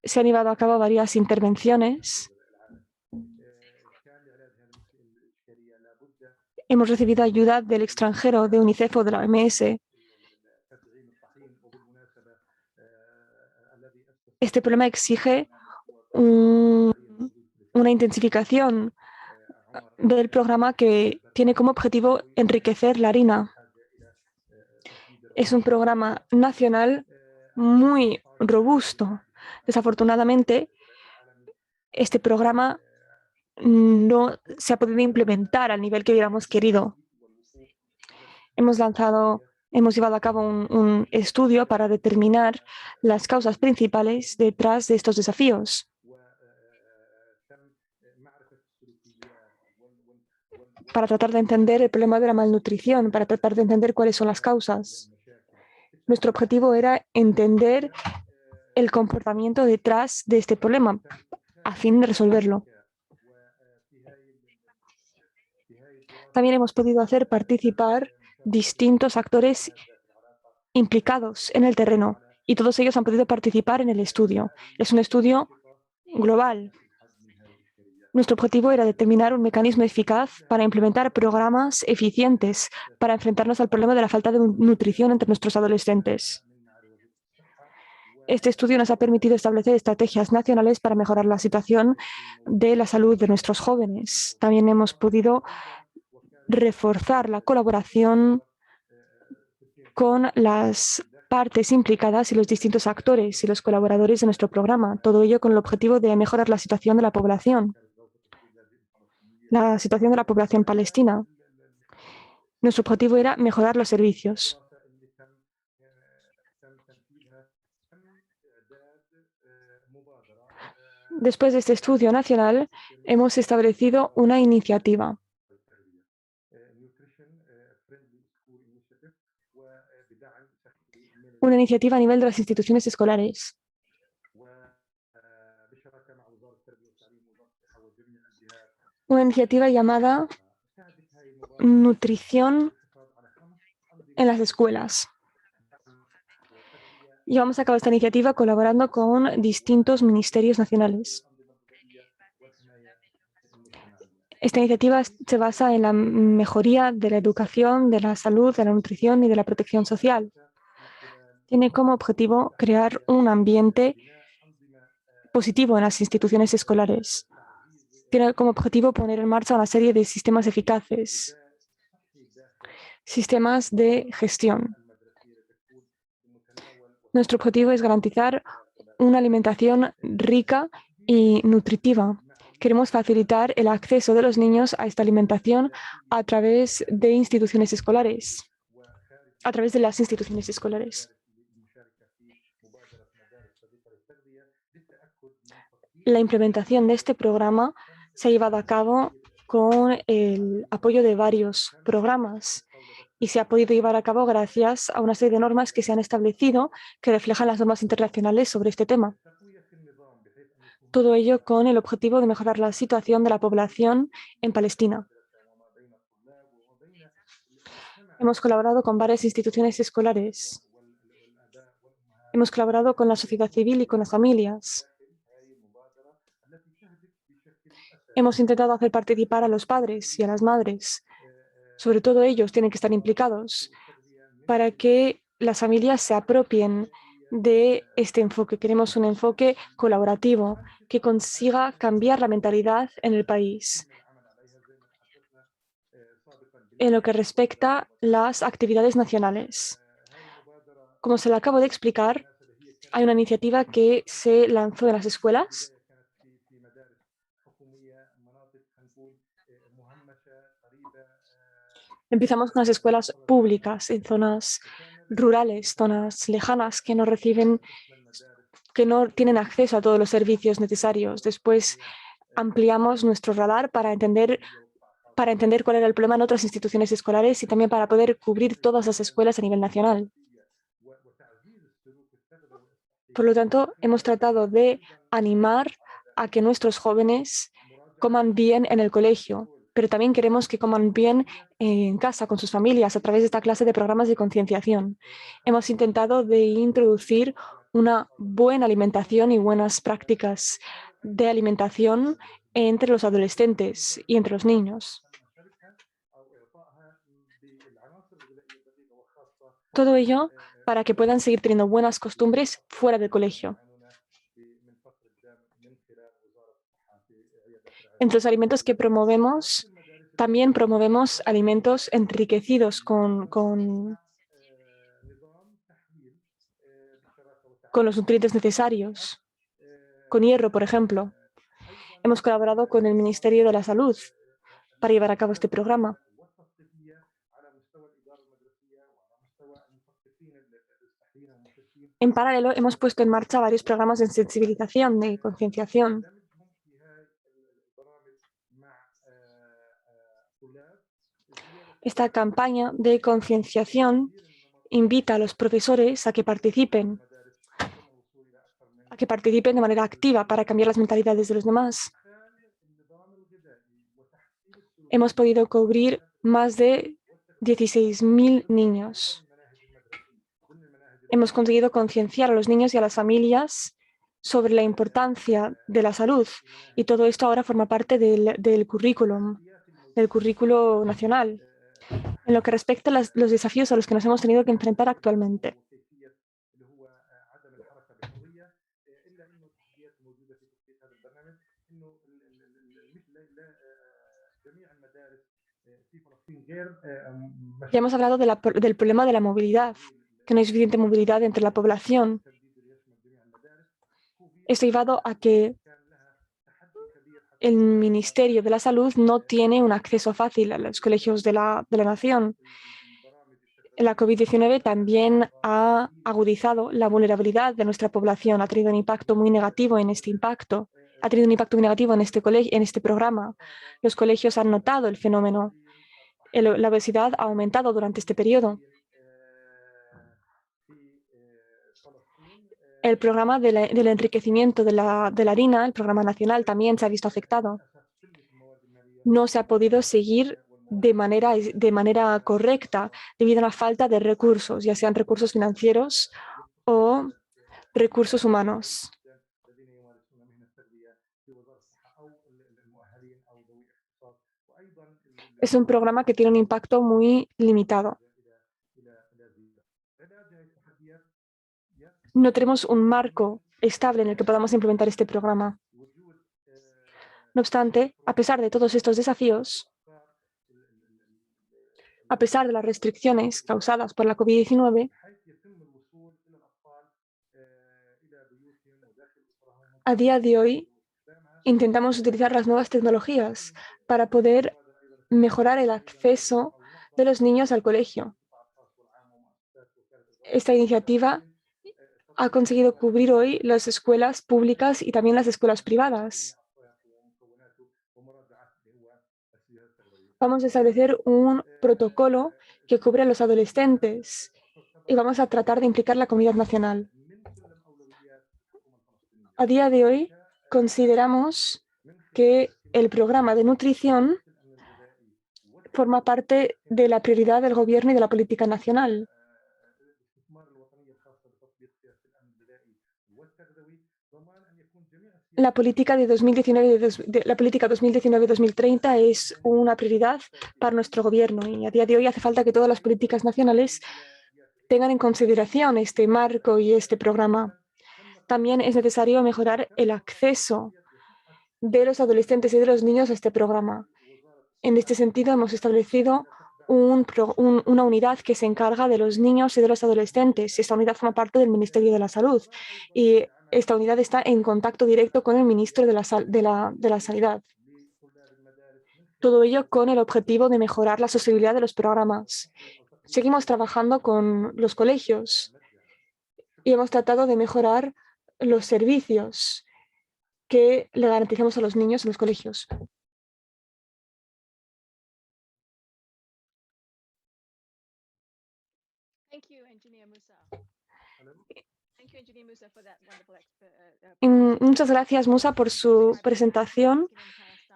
S2: se han llevado a cabo varias intervenciones. Hemos recibido ayuda del extranjero, de UNICEF o de la OMS. Este problema exige una intensificación del programa que tiene como objetivo enriquecer la harina. Es un programa nacional muy robusto. Desafortunadamente, este programa no se ha podido implementar al nivel que hubiéramos querido. Hemos llevado a cabo un estudio para determinar las causas principales detrás de estos desafíos. Para tratar de entender el problema de la malnutrición, para tratar de entender cuáles son las causas. Nuestro objetivo era entender el comportamiento detrás de este problema a fin de resolverlo. También hemos podido hacer participar distintos actores implicados en el terreno y todos ellos han podido participar en el estudio. Es un estudio global. Nuestro objetivo era determinar un mecanismo eficaz para implementar programas eficientes para enfrentarnos al problema de la falta de nutrición entre nuestros adolescentes. Este estudio nos ha permitido establecer estrategias nacionales para mejorar la situación de la salud de nuestros jóvenes. También hemos podido reforzar la colaboración con las partes implicadas y los distintos actores y los colaboradores de nuestro programa. Todo ello con el objetivo de mejorar la situación de la población palestina. Nuestro objetivo era mejorar los servicios. Después de este estudio nacional, hemos establecido una iniciativa. Una iniciativa a nivel de las instituciones escolares. Una iniciativa llamada Nutrición en las escuelas. Llevamos a cabo esta iniciativa colaborando con distintos ministerios nacionales. Esta iniciativa se basa en la mejoría de la educación, de la salud, de la nutrición y de la protección social. Tiene como objetivo crear un ambiente positivo en las instituciones escolares. Tiene como objetivo poner en marcha una serie de sistemas eficaces, sistemas de gestión. Nuestro objetivo es garantizar una alimentación rica y nutritiva. Queremos facilitar el acceso de los niños a esta alimentación a través de instituciones escolares, a través de las instituciones escolares. La implementación de este programa se ha llevado a cabo con el apoyo de varios programas y se ha podido llevar a cabo gracias a una serie de normas que se han establecido que reflejan las normas internacionales sobre este tema. Todo ello con el objetivo de mejorar la situación de la población en Palestina. Hemos colaborado con varias instituciones escolares. Hemos colaborado con la sociedad civil y con las familias. Hemos intentado hacer participar a los padres y a las madres. Sobre todo ellos tienen que estar implicados para que las familias se apropien de este enfoque. Queremos un enfoque colaborativo que consiga cambiar la mentalidad en el país. En lo que respecta a las actividades nacionales. Como se lo acabo de explicar, hay una iniciativa que se lanzó en las escuelas. Empezamos con las escuelas públicas en zonas rurales, zonas lejanas que no tienen acceso a todos los servicios necesarios. Después ampliamos nuestro radar para entender cuál era el problema en otras instituciones escolares y también para poder cubrir todas las escuelas a nivel nacional. Por lo tanto, hemos tratado de animar a que nuestros jóvenes coman bien en el colegio, pero también queremos que coman bien en casa con sus familias a través de esta clase de programas de concienciación. Hemos intentado de introducir una buena alimentación y buenas prácticas de alimentación entre los adolescentes y entre los niños. Todo ello para que puedan seguir teniendo buenas costumbres fuera del colegio. Entre los alimentos que promovemos, también promovemos alimentos enriquecidos con los nutrientes necesarios, con hierro, por ejemplo. Hemos colaborado con el Ministerio de la Salud para llevar a cabo este programa. En paralelo, hemos puesto en marcha varios programas de sensibilización, de concienciación. Esta campaña de concienciación invita a los profesores a que participen de manera activa para cambiar las mentalidades de los demás. Hemos podido cubrir más de 16.000 niños. Hemos conseguido concienciar a los niños y a las familias sobre la importancia de la salud y todo esto ahora forma parte del currículo nacional. En lo que respecta a los desafíos a los que nos hemos tenido que enfrentar actualmente. Ya hemos hablado del problema de la movilidad, que no hay suficiente movilidad entre la población. Esto ha llevado a que el Ministerio de la Salud no tiene un acceso fácil a los colegios de la nación. La COVID-19 también ha agudizado la vulnerabilidad de nuestra población, ha tenido un impacto muy negativo en este impacto, ha tenido un impacto muy negativo en este programa. Los colegios han notado el fenómeno. La obesidad ha aumentado durante este periodo. El programa del enriquecimiento de la harina, el programa nacional, también se ha visto afectado. No se ha podido seguir de manera correcta debido a la falta de recursos, ya sean recursos financieros o recursos humanos. Es un programa que tiene un impacto muy limitado. No tenemos un marco estable en el que podamos implementar este programa. No obstante, a pesar de todos estos desafíos, a pesar de las restricciones causadas por la COVID-19, a día de hoy intentamos utilizar las nuevas tecnologías para poder mejorar el acceso de los niños al colegio. Esta iniciativa ha conseguido cubrir hoy las escuelas públicas y también las escuelas privadas. Vamos a establecer un protocolo que cubre a los adolescentes y vamos a tratar de implicar la comunidad nacional. A día de hoy, consideramos que el programa de nutrición forma parte de la prioridad del gobierno y de la política nacional. La política de 2019-2030 es una prioridad para nuestro gobierno y a día de hoy hace falta que todas las políticas nacionales tengan en consideración este marco y este programa. También es necesario mejorar el acceso de los adolescentes y de los niños a este programa. En este sentido, hemos establecido una unidad que se encarga de los niños y de los adolescentes. Esta unidad forma parte del Ministerio de la Salud y esta unidad está en contacto directo con el ministro de la Sanidad. Todo ello con el objetivo de mejorar la sostenibilidad de los programas. Seguimos trabajando con los colegios y hemos tratado de mejorar los servicios que le garantizamos a los niños en los colegios. Muchas gracias, Musa, por su presentación.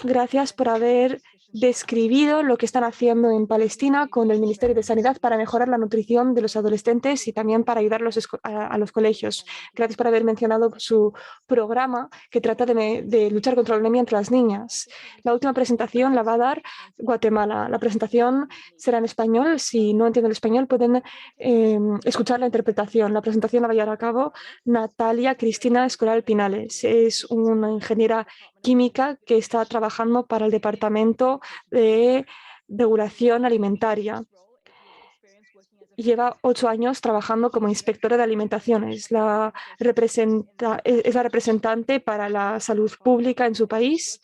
S2: Gracias por haber describido lo que están haciendo en Palestina con el Ministerio de Sanidad para mejorar la nutrición de los adolescentes y también para ayudar a los colegios. Gracias por haber mencionado su programa que trata de luchar contra la anemia entre las niñas. La última presentación la va a dar Guatemala. La presentación será en español. Si no entienden el español, pueden escuchar la interpretación. La presentación la va a llevar a cabo Natalia Cristina Escolar Pinales. Es una ingeniera química que está trabajando para el Departamento de Regulación Alimentaria. Lleva 8 años trabajando como inspectora de alimentaciones. Es la representante para la salud pública en su país,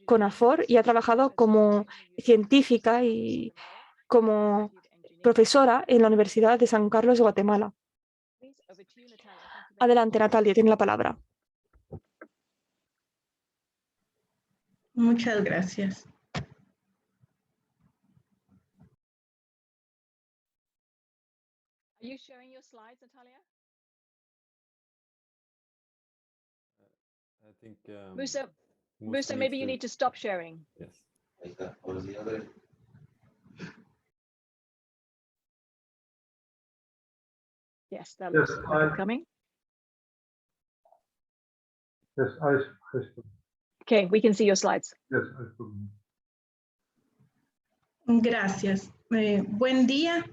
S2: CONAFOR, y ha trabajado como científica y como profesora en la Universidad de San Carlos de Guatemala. Adelante, Natalia, tiene la palabra.
S4: Muchas gracias.
S3: Are you sharing your slides, Natalia?
S5: I think
S3: Musa, maybe you need to stop sharing.
S5: Yes.
S3: Yes, that looks coming.
S6: Yes, I
S3: Okay, we can see your slides.
S6: Yes,
S4: Gracias. Buen día.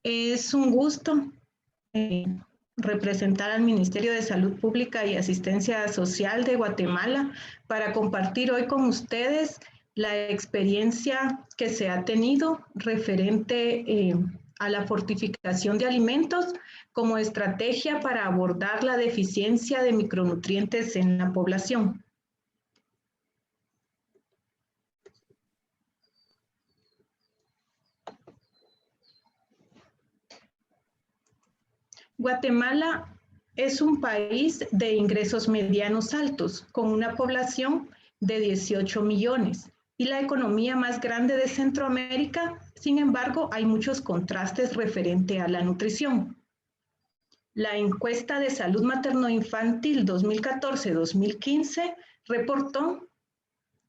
S4: Es un gusto representar al Ministerio de Salud Pública y Asistencia Social de Guatemala para compartir hoy con ustedes la experiencia que se ha tenido referente a la fortificación de alimentos como estrategia para abordar la deficiencia de micronutrientes en la población. Guatemala es un país de ingresos medianos altos, con una población de 18 millones y la economía más grande de Centroamérica. Sin embargo, hay muchos contrastes referente a la nutrición. La encuesta de salud materno-infantil 2014-2015 reportó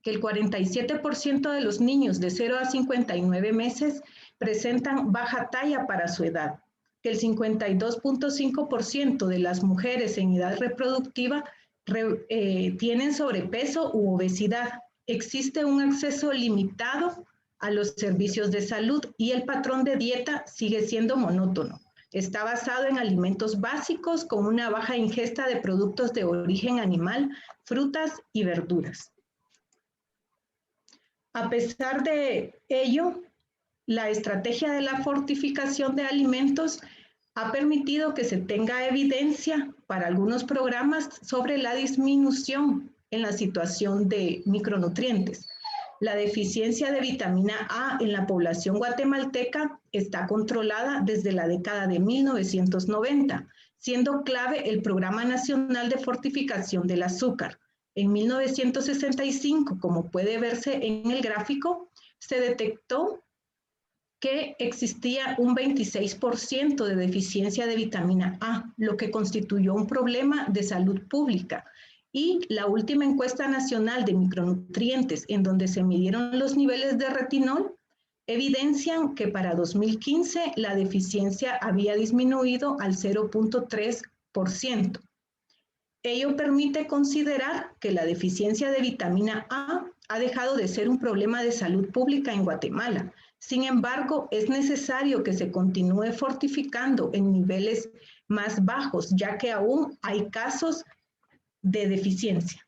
S4: que el 47% de los niños de 0 a 59 meses presentan baja talla para su edad, que el 52.5% de las mujeres en edad reproductiva tienen sobrepeso u obesidad. Existe un acceso limitado a los servicios de salud y el patrón de dieta sigue siendo monótono. Está basado en alimentos básicos con una baja ingesta de productos de origen animal, frutas y verduras. A pesar de ello, la estrategia de la fortificación de alimentos ha permitido que se tenga evidencia para algunos programas sobre la disminución en la situación de micronutrientes. La deficiencia de vitamina A en la población guatemalteca está controlada desde la década de 1990. siendo clave el Programa Nacional de Fortificación del Azúcar. En 1965, como puede verse en el gráfico, se detectó que existía un 26% de deficiencia de vitamina A, lo que constituyó un problema de salud pública. Y la última encuesta nacional de micronutrientes, en donde se midieron los niveles de retinol, evidencian que para 2015 la deficiencia había disminuido al 0.3%. Ello permite considerar que la deficiencia de vitamina A ha dejado de ser un problema de salud pública en Guatemala. Sin embargo, es necesario que se continúe fortificando en niveles más bajos, ya que aún hay casos de deficiencia.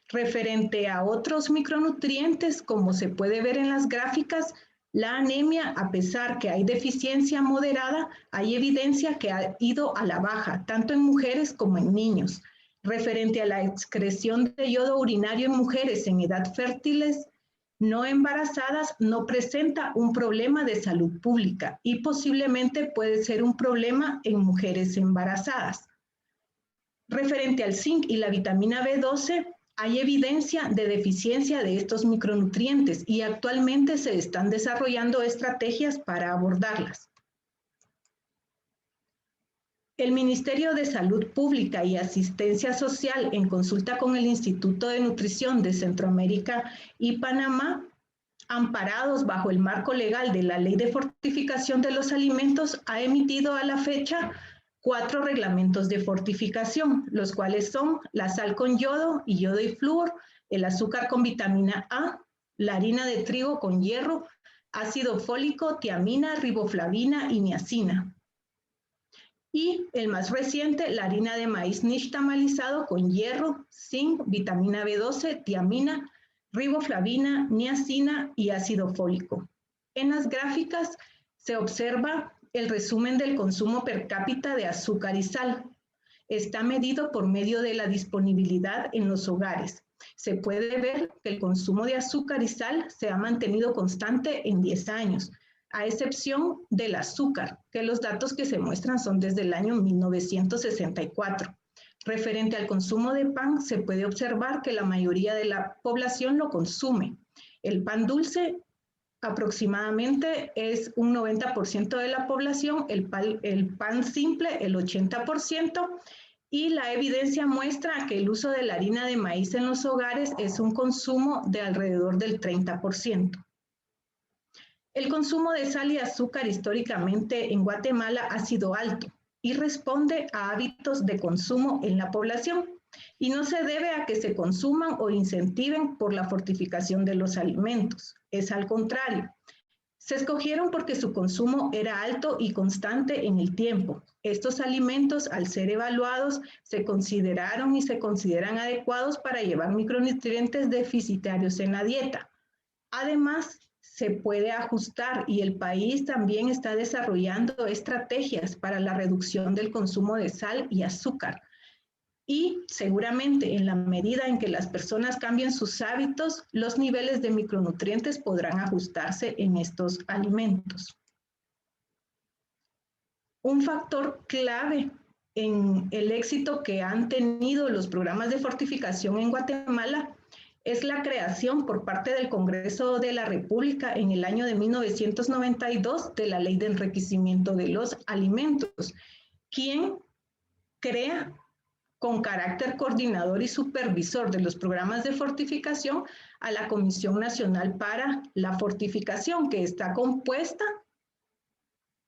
S4: Referente a otros micronutrientes, como se puede ver en las gráficas, la anemia, a pesar que hay deficiencia moderada, hay evidencia que ha ido a la baja, tanto en mujeres como en niños. Referente a la excreción de yodo urinario en mujeres en edad fértiles no embarazadas, no presenta un problema de salud pública y posiblemente puede ser un problema en mujeres embarazadas. Referente al zinc y la vitamina B12, hay evidencia de deficiencia de estos micronutrientes y actualmente se están desarrollando estrategias para abordarlas. El Ministerio de Salud Pública y Asistencia Social, en consulta con el Instituto de Nutrición de Centroamérica y Panamá, amparados bajo el marco legal de la Ley de Fortificación de los Alimentos, ha emitido a la fecha 4 reglamentos de fortificación, los cuales son la sal con yodo y flúor, el azúcar con vitamina A, la harina de trigo con hierro, ácido fólico, tiamina, riboflavina y niacina. Y el más reciente, la harina de maíz nixtamalizado con hierro, zinc, vitamina B12, tiamina, riboflavina, niacina y ácido fólico. En las gráficas se observa el resumen del consumo per cápita de azúcar y sal. Está medido por medio de la disponibilidad en los hogares. Se puede ver que el consumo de azúcar y sal se ha mantenido constante en 10 años, a excepción del azúcar, que los datos que se muestran son desde el año 1964. Referente al consumo de pan, se puede observar que la mayoría de la población lo consume. El pan dulce aproximadamente es un 90% de la población, el pan simple el 80%, y la evidencia muestra que el uso de la harina de maíz en los hogares es un consumo de alrededor del 30%. El consumo de sal y azúcar históricamente en Guatemala ha sido alto y responde a hábitos de consumo en la población y no se debe a que se consuman o incentiven por la fortificación de los alimentos. Es al contrario. Se escogieron porque su consumo era alto y constante en el tiempo. Estos alimentos, al ser evaluados, se consideraron y se consideran adecuados para llevar micronutrientes deficitarios en la dieta. Además, se puede ajustar y el país también está desarrollando estrategias para la reducción del consumo de sal y azúcar. Y seguramente en la medida en que las personas cambien sus hábitos, los niveles de micronutrientes podrán ajustarse en estos alimentos. Un factor clave en el éxito que han tenido los programas de fortificación en Guatemala es la creación por parte del Congreso de la República en el año de 1992 de la Ley de Enriquecimiento de los Alimentos, quien crea con carácter coordinador y supervisor de los programas de fortificación a la Comisión Nacional para la Fortificación, que está compuesta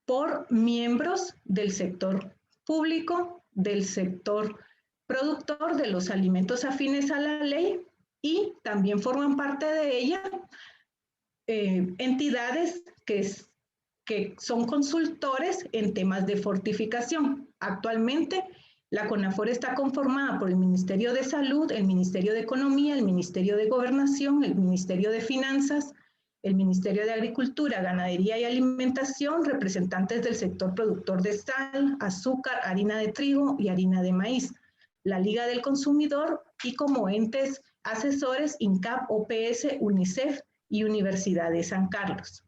S4: por miembros del sector público, del sector productor de los alimentos afines a la ley, y también forman parte de ella entidades que son consultores en temas de fortificación. Actualmente, la CONAFOR está conformada por el Ministerio de Salud, el Ministerio de Economía, el Ministerio de Gobernación, el Ministerio de Finanzas, el Ministerio de Agricultura, Ganadería y Alimentación, representantes del sector productor de sal, azúcar, harina de trigo y harina de maíz, la Liga del Consumidor y como entes asesores INCAP, OPS, UNICEF y Universidad de San Carlos.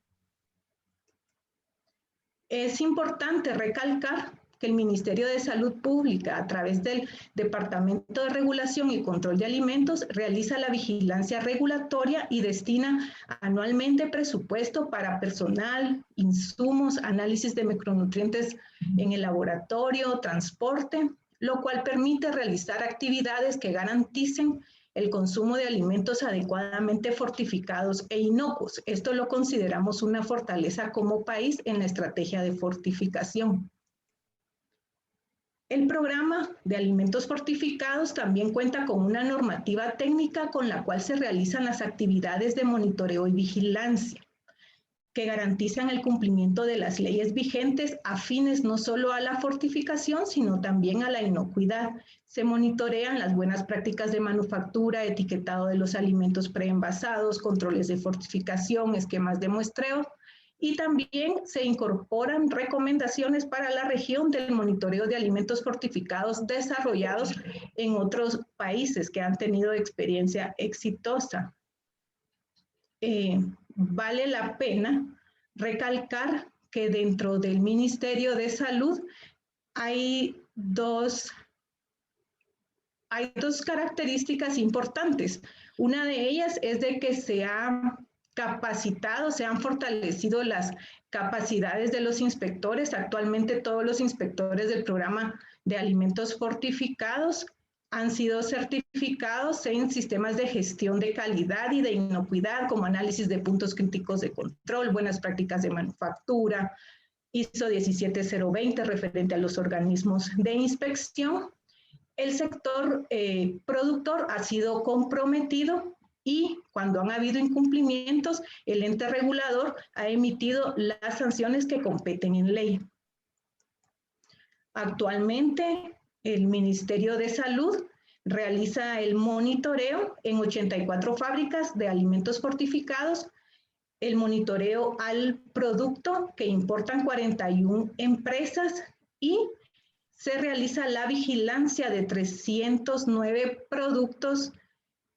S4: Es importante recalcar que el Ministerio de Salud Pública, a través del Departamento de Regulación y Control de Alimentos, realiza la vigilancia regulatoria y destina anualmente presupuesto para personal, insumos, análisis de micronutrientes en el laboratorio, transporte, lo cual permite realizar actividades que garanticen el consumo de alimentos adecuadamente fortificados e inocuos. Esto lo consideramos una fortaleza como país en la estrategia de fortificación. El programa de alimentos fortificados también cuenta con una normativa técnica con la cual se realizan las actividades de monitoreo y vigilancia, que garantizan el cumplimiento de las leyes vigentes afines no solo a la fortificación, sino también a la inocuidad. Se monitorean las buenas prácticas de manufactura, etiquetado de los alimentos preenvasados, controles de fortificación, esquemas de muestreo, y también se incorporan recomendaciones para la región del monitoreo de alimentos fortificados desarrollados en otros países que han tenido experiencia exitosa. Vale la pena recalcar que dentro del Ministerio de Salud hay dos características importantes. Una de ellas es de que se ha capacitado, se han fortalecido las capacidades de los inspectores. Actualmente todos los inspectores del programa de alimentos fortificados han sido certificados en sistemas de gestión de calidad y de inocuidad, como análisis de puntos críticos de control, buenas prácticas de manufactura, ISO 17020 referente a los organismos de inspección. El sector productor ha sido comprometido y cuando han habido incumplimientos, el ente regulador ha emitido las sanciones que competen en ley. Actualmente, el Ministerio de Salud realiza el monitoreo en 84 fábricas de alimentos fortificados, el monitoreo al producto que importan 41 empresas y se realiza la vigilancia de 309 productos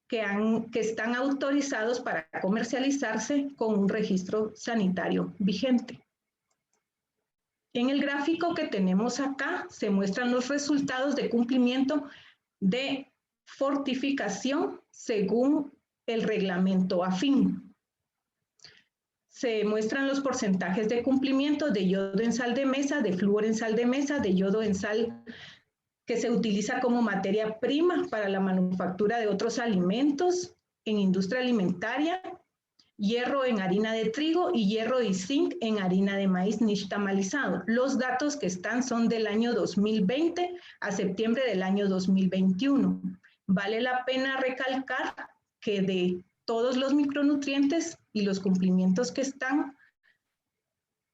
S4: que están autorizados para comercializarse con un registro sanitario vigente. En el gráfico que tenemos acá se muestran los resultados de cumplimiento de fortificación según el reglamento AFIN. Se muestran los porcentajes de cumplimiento de yodo en sal de mesa, de flúor en sal de mesa, de yodo en sal que se utiliza como materia prima para la manufactura de otros alimentos en industria alimentaria, hierro en harina de trigo y hierro y zinc en harina de maíz nixtamalizado. Los datos que están son del año 2020 a septiembre del año 2021. Vale la pena recalcar que de todos los micronutrientes y los cumplimientos que están,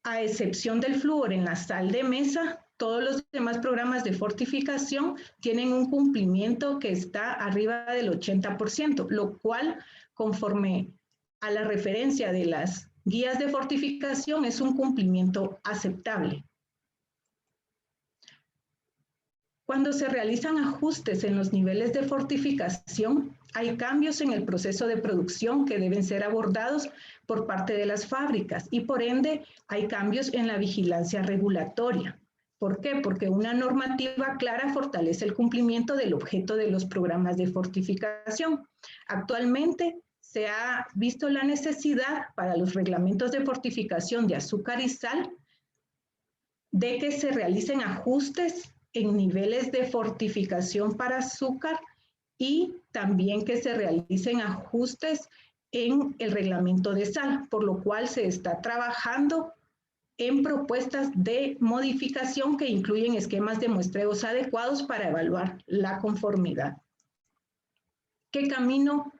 S4: a excepción del flúor en la sal de mesa, todos los demás programas de fortificación tienen un cumplimiento que está arriba del 80%, lo cual, conforme a la referencia de las guías de fortificación, es un cumplimiento aceptable. Cuando se realizan ajustes en los niveles de fortificación, hay cambios en el proceso de producción que deben ser abordados por parte de las fábricas y por ende hay cambios en la vigilancia regulatoria. ¿Por qué? Porque una normativa clara fortalece el cumplimiento del objeto de los programas de fortificación. Actualmente se ha visto la necesidad para los reglamentos de fortificación de azúcar y sal de que se realicen ajustes en niveles de fortificación para azúcar y también que se realicen ajustes en el reglamento de sal, por lo cual se está trabajando en propuestas de modificación que incluyen esquemas de muestreos adecuados para evaluar la conformidad. ¿Qué camino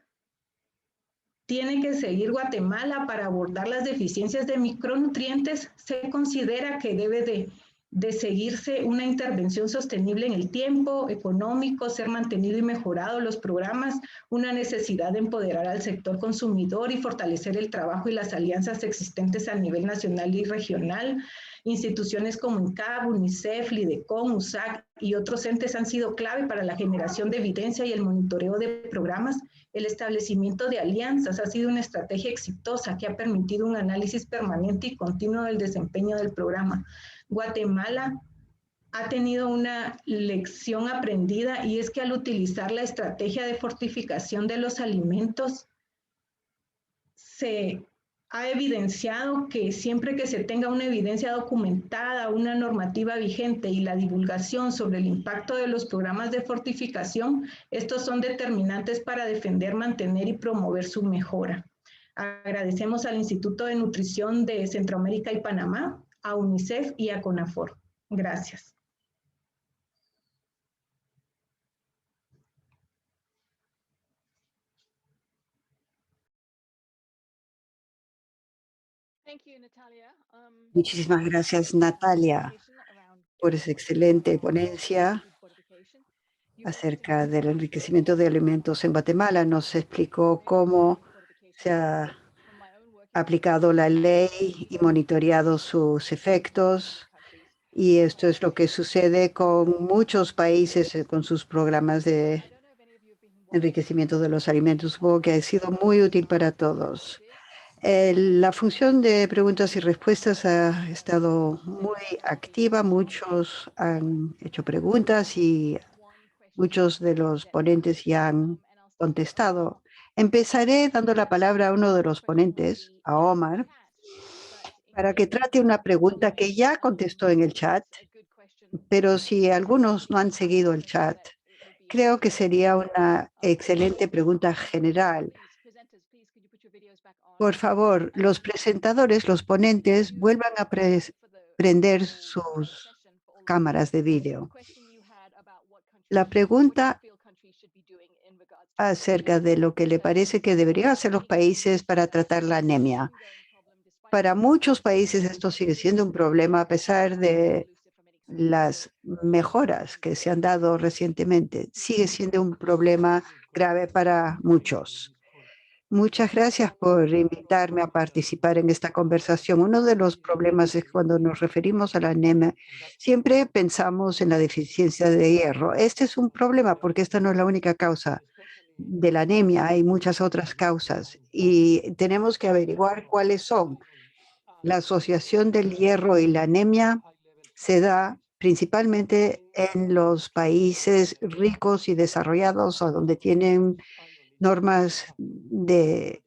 S4: tiene que seguir Guatemala para abordar las deficiencias de micronutrientes? Se considera que debe de seguirse una intervención sostenible en el tiempo, económico, ser mantenido y mejorado los programas, una necesidad de empoderar al sector consumidor y fortalecer el trabajo y las alianzas existentes a nivel nacional y regional. Instituciones como INCAP, UNICEF, LIDECON, USAC y otros entes han sido clave para la generación de evidencia y el monitoreo de programas. El establecimiento de alianzas ha sido una estrategia exitosa que ha permitido un análisis permanente y continuo del desempeño del programa. Guatemala ha tenido una lección aprendida, y es que al utilizar la estrategia de fortificación de los alimentos, se ha evidenciado que siempre que se tenga una evidencia documentada, una normativa vigente y la divulgación sobre el impacto de los programas de fortificación, estos son determinantes para defender, mantener y promover su mejora. Agradecemos al Instituto de Nutrición de Centroamérica y Panamá, a UNICEF y a CONAFOR. Gracias.
S1: Muchísimas gracias, Natalia, por esa excelente ponencia acerca del enriquecimiento de alimentos en Guatemala. Nos explicó cómo se ha aplicado la ley y monitoreado sus efectos. Y esto es lo que sucede con muchos países con sus programas de enriquecimiento de los alimentos. Supongo que ha sido muy útil para todos. La función de preguntas y respuestas ha estado muy activa. Muchos han hecho preguntas y muchos de los ponentes ya han contestado. Empezaré dando la palabra a uno de los ponentes, a Omar, para que trate una pregunta que ya contestó en el chat, pero si algunos no han seguido el chat, creo que sería una excelente pregunta general. Por favor, los presentadores, los ponentes, vuelvan a prender sus cámaras de vídeo. La pregunta acerca de lo que le parece que deberían hacer los países para tratar la anemia. Para muchos países esto sigue siendo un problema a pesar de las mejoras que se han dado recientemente. Sigue siendo un problema grave para muchos. Muchas gracias por invitarme a participar en esta conversación. Uno de los problemas es cuando nos referimos a la anemia, siempre pensamos en la deficiencia de hierro. Este es un problema porque esta no es la única causa de la anemia. Hay muchas otras causas y tenemos que averiguar cuáles son. La asociación del hierro y la anemia se da principalmente en los países ricos y desarrollados o donde tienen normas de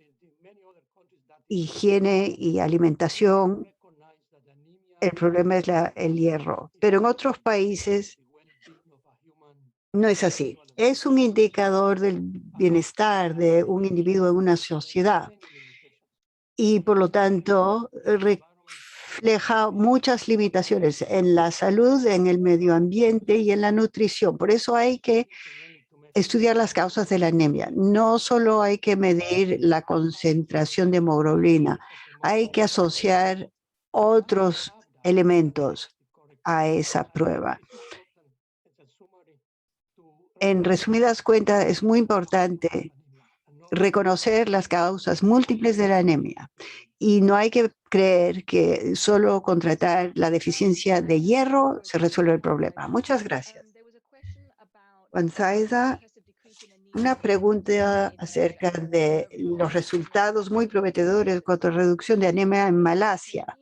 S1: higiene y alimentación. El problema es el hierro, pero en otros países no es así. Es un indicador del bienestar de un individuo en una sociedad y por lo tanto refleja muchas limitaciones en la salud, en el medio ambiente y en la nutrición. Por eso hay que estudiar las causas de la anemia. No solo hay que medir la concentración de hemoglobina, hay que asociar otros elementos a esa prueba. En resumidas cuentas, es muy importante reconocer las causas múltiples de la anemia y no hay que creer que solo con tratar la deficiencia de hierro se resuelve el problema. Muchas gracias. Juan Zaiza, una pregunta acerca de los resultados muy prometedores contra la reducción de anemia en Malasia.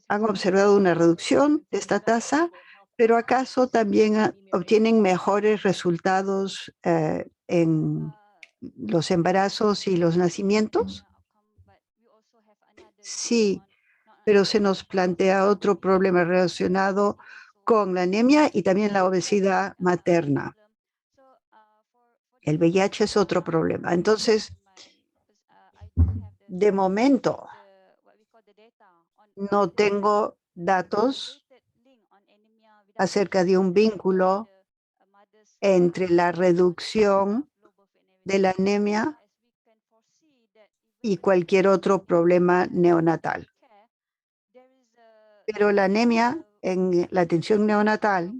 S1: Han observado una reducción de esta tasa, pero ¿acaso también obtienen mejores resultados en los embarazos y los nacimientos? Sí, pero se nos plantea otro problema relacionado con la anemia y también la obesidad materna. El VIH es otro problema. Entonces, de momento, no tengo datos acerca de un vínculo entre la reducción de la anemia y cualquier otro problema neonatal. Pero la anemia en la atención neonatal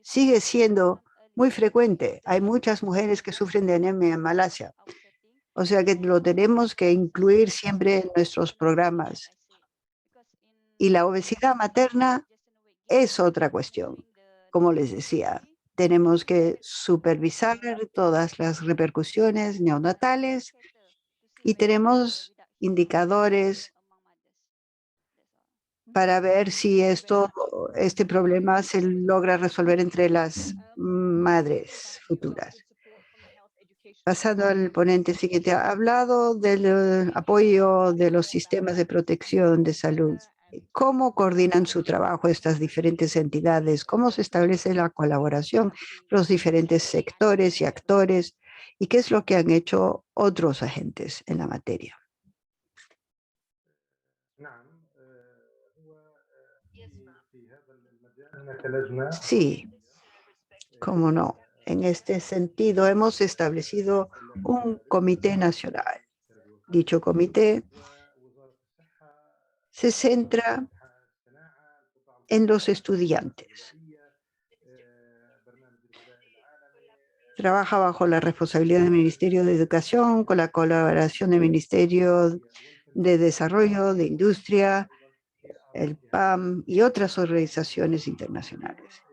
S1: sigue siendo muy frecuente. Hay muchas mujeres que sufren de anemia en Malasia. O sea que lo tenemos que incluir siempre en nuestros programas. Y la obesidad materna es otra cuestión. Como les decía, tenemos que supervisar todas las repercusiones neonatales y tenemos indicadores para ver si este problema se logra resolver entre las madres futuras. Pasando al ponente siguiente, ha hablado del apoyo de los sistemas de protección de salud. ¿Cómo coordinan su trabajo estas diferentes entidades? ¿Cómo se establece la colaboración de los diferentes sectores y actores? ¿Y qué es lo que han hecho otros agentes en la materia? Sí, cómo no. En este sentido, hemos establecido un comité nacional. Dicho comité se centra en los estudiantes. Trabaja bajo la responsabilidad del Ministerio de Educación, con la colaboración del Ministerio de Desarrollo, de Industria, el PAM y otras organizaciones internacionales.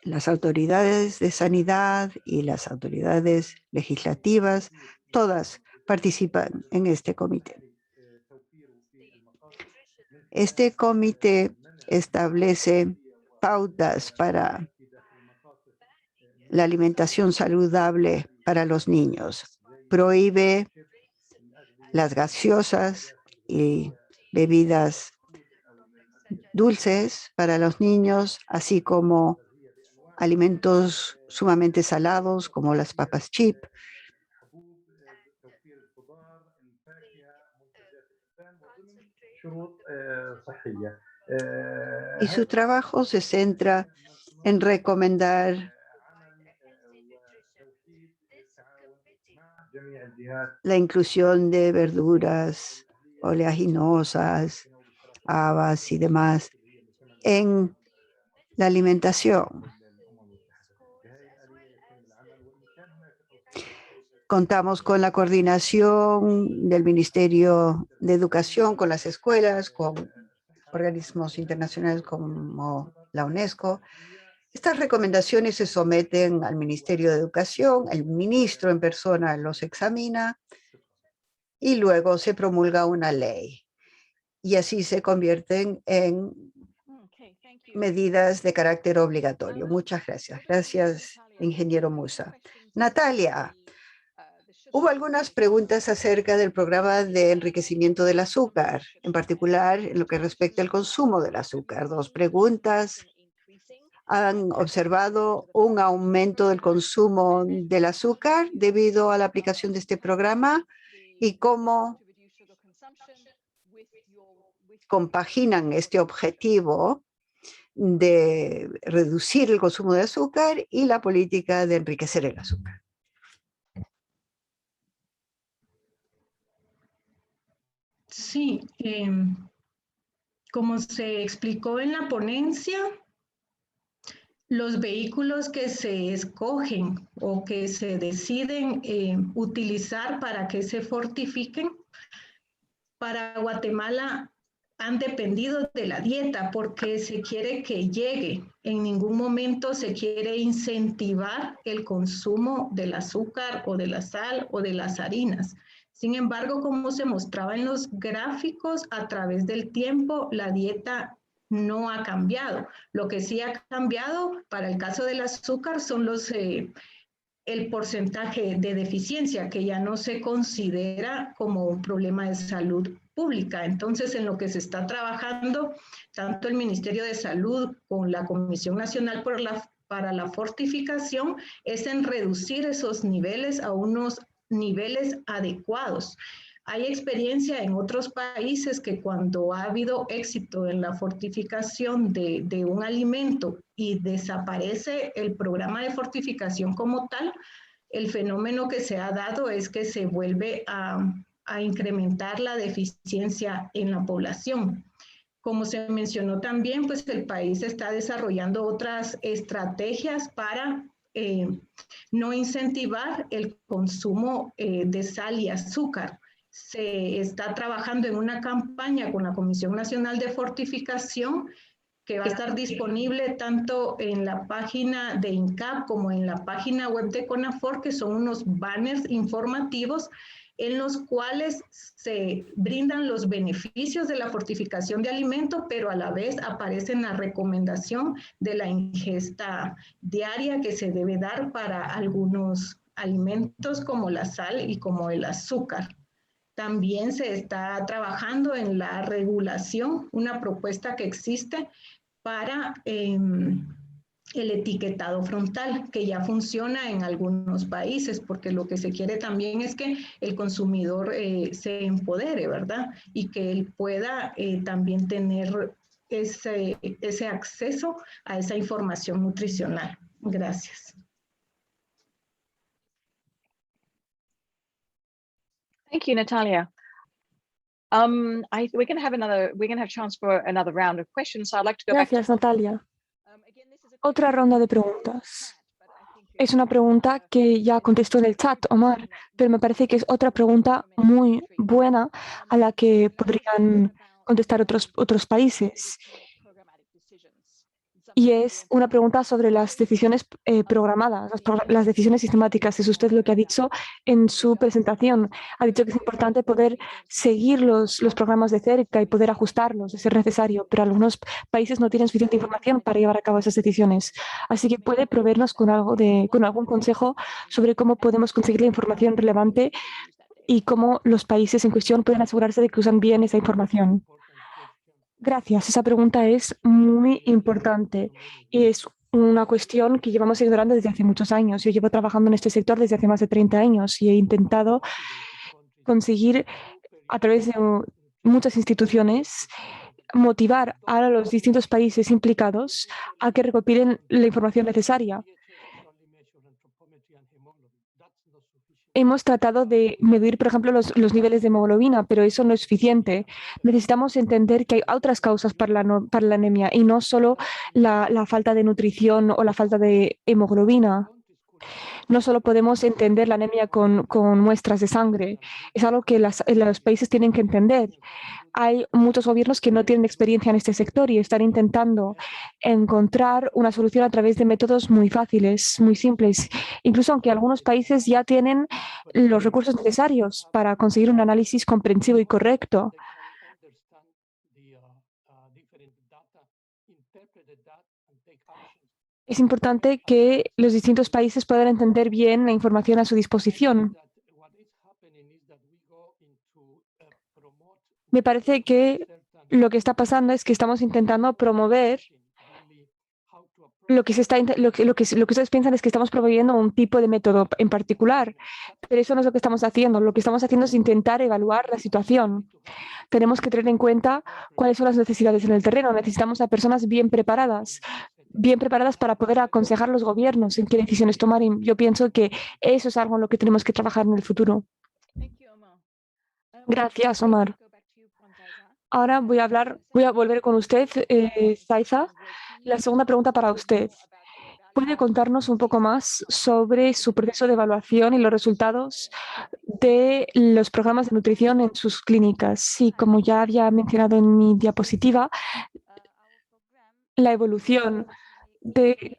S1: Las autoridades de sanidad y las autoridades legislativas, todas participan en este comité. Este comité establece pautas para la alimentación saludable para los niños, prohíbe las gaseosas y bebidas dulces para los niños, así como alimentos sumamente salados como las papas chip. Y su trabajo se centra en recomendar la inclusión de verduras oleaginosas, habas y demás en la alimentación. Contamos con la coordinación del Ministerio de Educación, con las escuelas, con organismos internacionales como la UNESCO. Estas recomendaciones se someten al Ministerio de Educación, el ministro en persona los examina y luego se promulga una ley. Y así se convierten en medidas de carácter obligatorio. Muchas gracias. Gracias, ingeniero Musa. Natalia, hubo algunas preguntas acerca del programa de enriquecimiento del azúcar, en particular en lo que respecta al consumo del azúcar. 2 preguntas. ¿Han observado un aumento del consumo del azúcar debido a la aplicación de este programa? ¿Y cómo compaginan este objetivo de reducir el consumo de azúcar y la política de enriquecer el azúcar?
S4: Sí, como se explicó en la ponencia, los vehículos que se escogen o que se deciden utilizar para que se fortifiquen, para Guatemala han dependido de la dieta porque se quiere que llegue. En ningún momento se quiere incentivar el consumo del azúcar o de la sal o de las harinas. Sin embargo, como se mostraba en los gráficos, a través del tiempo la dieta no ha cambiado. Lo que sí ha cambiado para el caso del azúcar son el porcentaje de deficiencia, que ya no se considera como un problema de salud pública. Entonces, en lo que se está trabajando, tanto el Ministerio de Salud con la Comisión Nacional para la Fortificación, es en reducir esos niveles a unos niveles adecuados. Hay experiencia en otros países que cuando ha habido éxito en la fortificación de un alimento y desaparece el programa de fortificación como tal, el fenómeno que se ha dado es que se vuelve a incrementar la deficiencia en la población. Como se mencionó también, pues el país está desarrollando otras estrategias para no incentivar el consumo de sal y azúcar. Se está trabajando en una campaña con la Comisión Nacional de Fortificación que va a estar disponible tanto en la página de INCAP como en la página web de CONAFOR, que son unos banners informativos en los cuales se brindan los beneficios de la fortificación de alimento, pero a la vez aparece la recomendación de la ingesta diaria que se debe dar para algunos alimentos como la sal y como el azúcar. También se está trabajando en la regulación, una propuesta que existe para el etiquetado frontal, que ya funciona en algunos países, porque lo que se quiere también es que el consumidor se empodere, ¿verdad? Y que él pueda también tener ese acceso a esa información nutricional. Gracias.
S3: Thank you, Natalia. We're going to have chance for another round of questions. So I'd like to go
S2: Gracias,
S3: back to
S2: Natalia.
S3: again, this is a
S2: Otra
S3: question
S2: ronda de
S3: in the
S2: preguntas.
S3: chat, but I think
S2: Es una pregunta que ya contestó en el chat, Omar, pero me parece que es otra pregunta muy buena a la que podrían contestar otros países. Y es una pregunta sobre las decisiones programadas, las decisiones sistemáticas. Es usted lo que ha dicho en su presentación. Ha dicho que es importante poder seguir los programas de cerca y poder ajustarlos de ser necesario, pero algunos países no tienen suficiente información para llevar a cabo esas decisiones. Así que puede proveernos con algún consejo sobre cómo podemos conseguir la información relevante y cómo los países en cuestión pueden asegurarse de que usan bien esa información. Gracias. Esa pregunta es muy importante y es una cuestión que llevamos ignorando desde hace muchos años. Yo llevo trabajando en este sector desde hace más de 30 años y he intentado conseguir a través de muchas instituciones motivar a los distintos países implicados a que recopilen la información necesaria. Hemos tratado de medir, por ejemplo, los niveles de hemoglobina, pero eso no es suficiente. Necesitamos entender que hay otras causas para la anemia y no solo la falta de nutrición o la falta de hemoglobina. No solo podemos entender la anemia con muestras de sangre, es algo que los países tienen que entender. Hay muchos gobiernos que no tienen experiencia en este sector y están intentando encontrar una solución a través de métodos muy fáciles, muy simples, incluso aunque algunos países ya tienen los recursos necesarios para conseguir un análisis comprensivo y correcto. Es importante que los distintos países puedan entender bien la información a su disposición. Me parece que lo que está pasando es que estamos intentando promover lo que ustedes piensan es que estamos promoviendo un tipo de método en particular, pero eso no es lo que estamos haciendo. Lo que estamos haciendo es intentar evaluar la situación. Tenemos que tener en cuenta cuáles son las necesidades en el terreno. Necesitamos a personas bien preparadas para poder aconsejar a los gobiernos en qué decisiones tomar. Y yo pienso que eso es algo en lo que tenemos que trabajar en el futuro. Gracias, Omar. Ahora voy a volver con usted, Zaiza. La segunda pregunta para usted. ¿Puede contarnos un poco más sobre su proceso de evaluación y los resultados de los programas de nutrición en sus clínicas? Sí, como ya había mencionado en mi diapositiva, la evolución de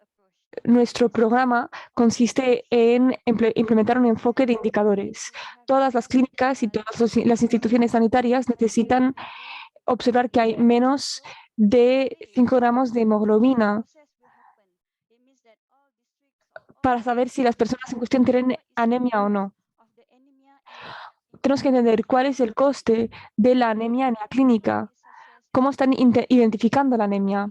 S2: nuestro programa consiste en implementar un enfoque de indicadores. Todas las clínicas y todas las instituciones sanitarias necesitan observar que hay menos de 5 gramos de hemoglobina para saber si las personas en cuestión tienen anemia o no. Tenemos que entender cuál es el coste de la anemia en la clínica, cómo están identificando la anemia.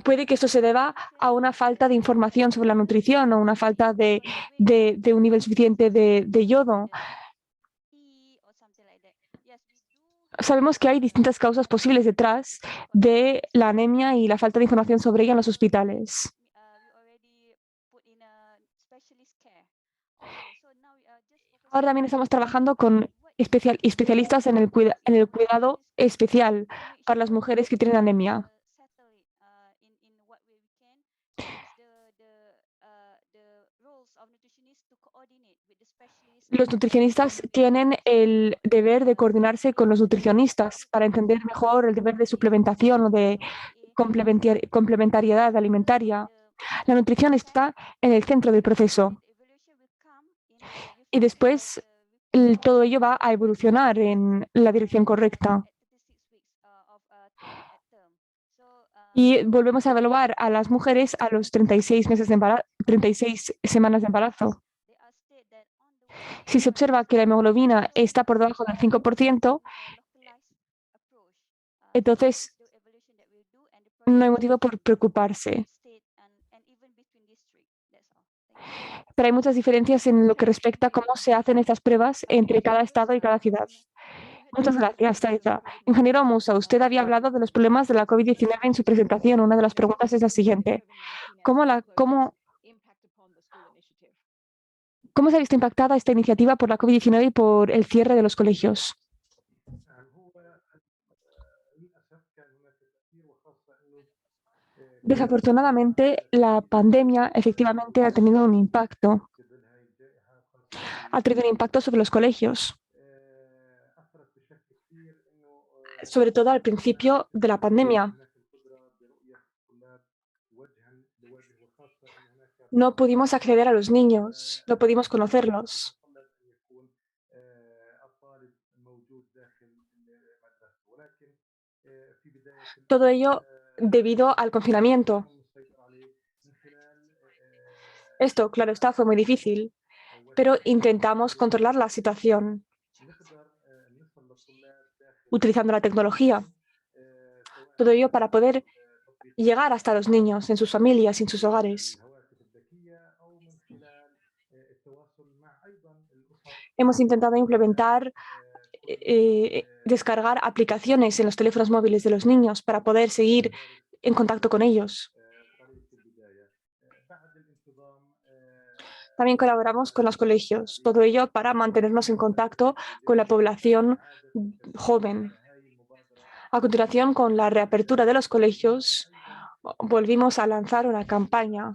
S2: Puede que esto se deba a una falta de información sobre la nutrición o una falta de un nivel suficiente de yodo. Sabemos que hay distintas causas posibles detrás de la anemia y la falta de información sobre ella en los hospitales. Ahora también estamos trabajando con especialistas en el cuidado especial para las mujeres que tienen anemia. Los nutricionistas tienen el deber de coordinarse con los nutricionistas para entender mejor el deber de suplementación o de complementariedad alimentaria. La nutrición está en el centro del proceso y después todo ello va a evolucionar en la dirección correcta. Y volvemos a evaluar a las mujeres a los 36 semanas de embarazo. Si se observa que la hemoglobina está por debajo del 5%, entonces no hay motivo por preocuparse. Pero hay muchas diferencias en lo que respecta a cómo se hacen estas pruebas entre cada estado y cada ciudad. Muchas gracias, Taiza. Ingeniero Musa, usted había hablado de los problemas de la COVID-19 en su presentación. Una de las preguntas es la siguiente. ¿Cómo se ha visto impactada esta iniciativa por la COVID-19 y por el cierre de los colegios? Desafortunadamente, la pandemia efectivamente ha tenido un impacto. Ha tenido un impacto sobre los colegios, sobre todo al principio de la pandemia. No pudimos acceder a los niños, no pudimos conocerlos. Todo ello debido al confinamiento. Esto, claro está, fue muy difícil, pero intentamos controlar la situación utilizando la tecnología. Todo ello para poder llegar hasta los niños, en sus familias, en sus hogares. Hemos intentado implementar, descargar aplicaciones en los teléfonos móviles de los niños para poder seguir en contacto con ellos. También colaboramos con los colegios, todo ello para mantenernos en contacto con la población joven. A continuación, con la reapertura de los colegios, volvimos a lanzar una campaña.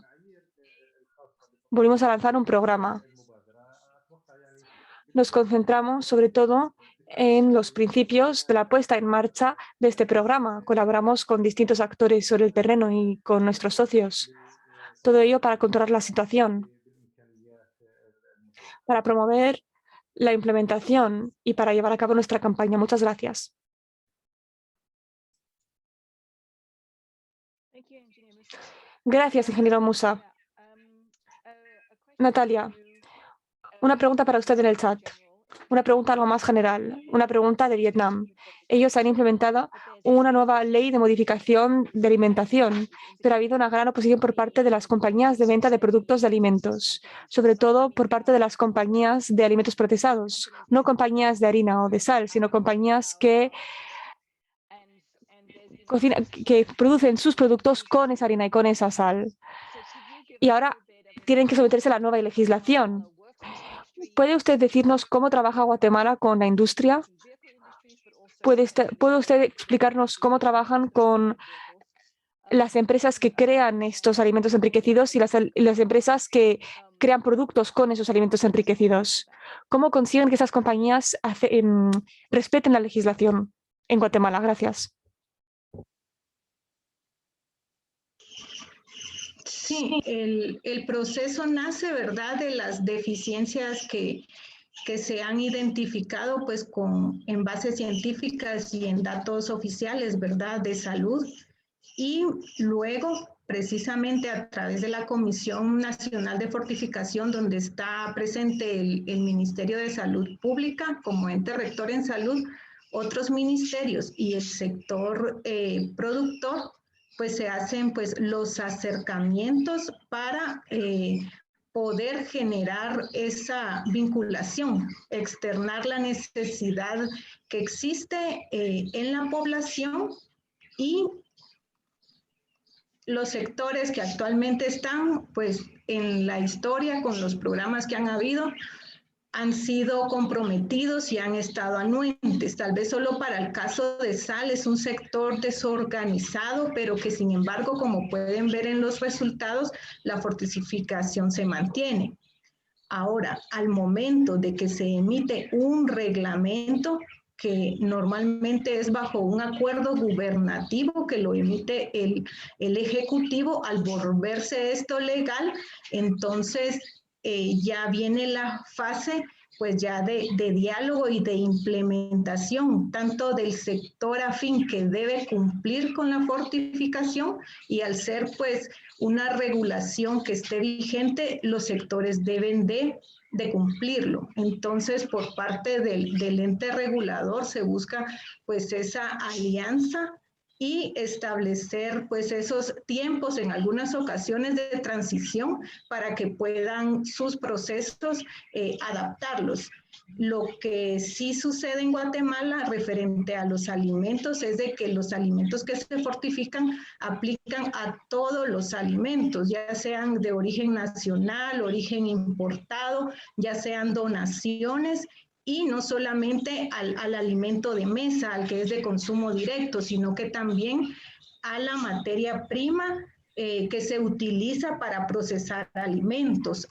S2: Volvimos a lanzar un programa. Nos concentramos sobre todo en los principios de la puesta en marcha de este programa. Colaboramos con distintos actores sobre el terreno y con nuestros socios. Todo ello para controlar la situación, para promover la implementación y para llevar a cabo nuestra campaña. Muchas gracias. Gracias, ingeniero Musa. Natalia, una pregunta para usted en el chat. Una pregunta algo más general. Una pregunta de Vietnam. Ellos han implementado una nueva ley de modificación de alimentación, pero ha habido una gran oposición por parte de las compañías de venta de productos de alimentos, sobre todo por parte de las compañías de alimentos procesados, no compañías de harina o de sal, sino compañías que producen sus productos con esa harina y con esa sal. Y ahora tienen que someterse a la nueva legislación. ¿Puede usted decirnos cómo trabaja Guatemala con la industria? ¿Puede usted explicarnos cómo trabajan con las empresas que crean estos alimentos enriquecidos y las empresas que crean productos con esos alimentos enriquecidos? ¿Cómo consiguen que esas compañías respeten la legislación en Guatemala? Gracias.
S4: Sí, el proceso nace, ¿verdad?, de las deficiencias que se han identificado pues en bases científicas y en datos oficiales, ¿verdad?, de salud. Y luego, precisamente a través de la Comisión Nacional de Fortificación, donde está presente el Ministerio de Salud Pública como ente rector en salud, otros ministerios y el sector productor, pues se hacen pues los acercamientos para poder generar esa vinculación, externar la necesidad que existe en la población y los sectores que actualmente están pues en la historia con los programas que han habido han sido comprometidos y han estado anuentes. Tal vez solo para el caso de sal es un sector desorganizado, pero que sin embargo, como pueden ver en los resultados, la fortificación se mantiene. Ahora, al momento de que se emite un reglamento, que normalmente es bajo un acuerdo gubernativo que lo emite el Ejecutivo. Al volverse esto legal, entonces ya viene la fase pues ya de diálogo y de implementación, tanto del sector afín que debe cumplir con la fortificación, y al ser pues una regulación que esté vigente, los sectores deben de cumplirlo. Entonces, por parte del ente regulador se busca pues esa alianza y establecer pues esos tiempos en algunas ocasiones de transición para que puedan sus procesos adaptarlos. Lo que sí sucede en Guatemala referente a los alimentos es de que los alimentos que se fortifican aplican a todos los alimentos, ya sean de origen nacional, origen importado, ya sean donaciones, y no solamente al alimento de mesa, al que es de consumo directo, sino que también a la materia prima que se utiliza para procesar alimentos.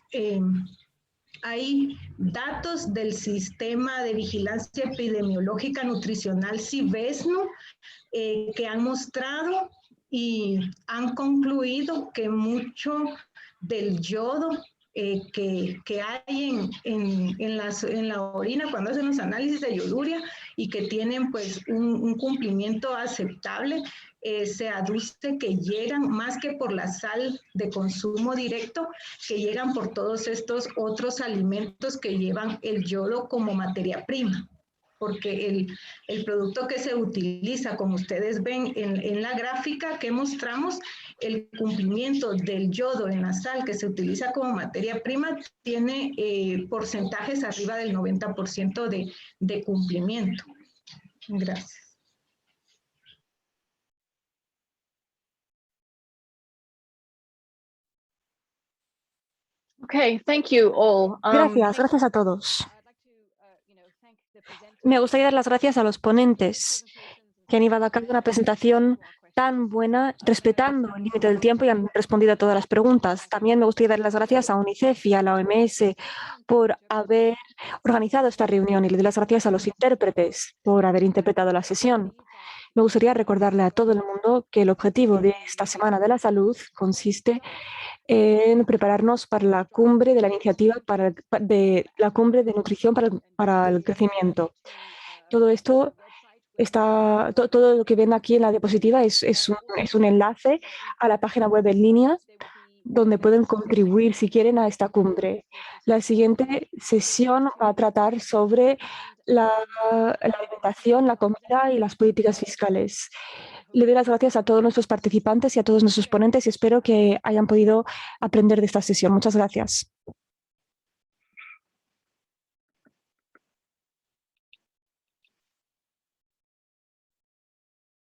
S4: Hay datos del Sistema de Vigilancia Epidemiológica Nutricional CIVESNU que han mostrado y han concluido que mucho del yodo que hay en la orina cuando hacen los análisis de yoduria y que tienen pues un cumplimiento aceptable, se aduce que llegan más que por la sal de consumo directo, que llegan por todos estos otros alimentos que llevan el yodo como materia prima, porque el producto que se utiliza, como ustedes ven en la gráfica que mostramos, el cumplimiento del yodo en la sal que se utiliza como materia prima tiene porcentajes arriba del 90% de cumplimiento. Gracias.
S3: Okay, thank you all.
S2: Gracias a todos. Me gustaría dar las gracias a los ponentes que han llevado a cabo una presentación tan buena, respetando el límite del tiempo, y han respondido a todas las preguntas. También me gustaría dar las gracias a UNICEF y a la OMS por haber organizado esta reunión, y le doy las gracias a los intérpretes por haber interpretado la sesión. Me gustaría recordarle a todo el mundo que el objetivo de esta Semana de la Salud consiste en prepararnos para la cumbre de la iniciativa de la cumbre de nutrición para el crecimiento. Todo esto todo lo que ven aquí en la diapositiva es un enlace a la página web en línea donde pueden contribuir si quieren a esta cumbre. La siguiente sesión va a tratar sobre la alimentación, la comida y las políticas fiscales. Le doy las gracias a todos nuestros participantes y a todos nuestros ponentes, y espero que hayan podido aprender de esta sesión. Muchas gracias.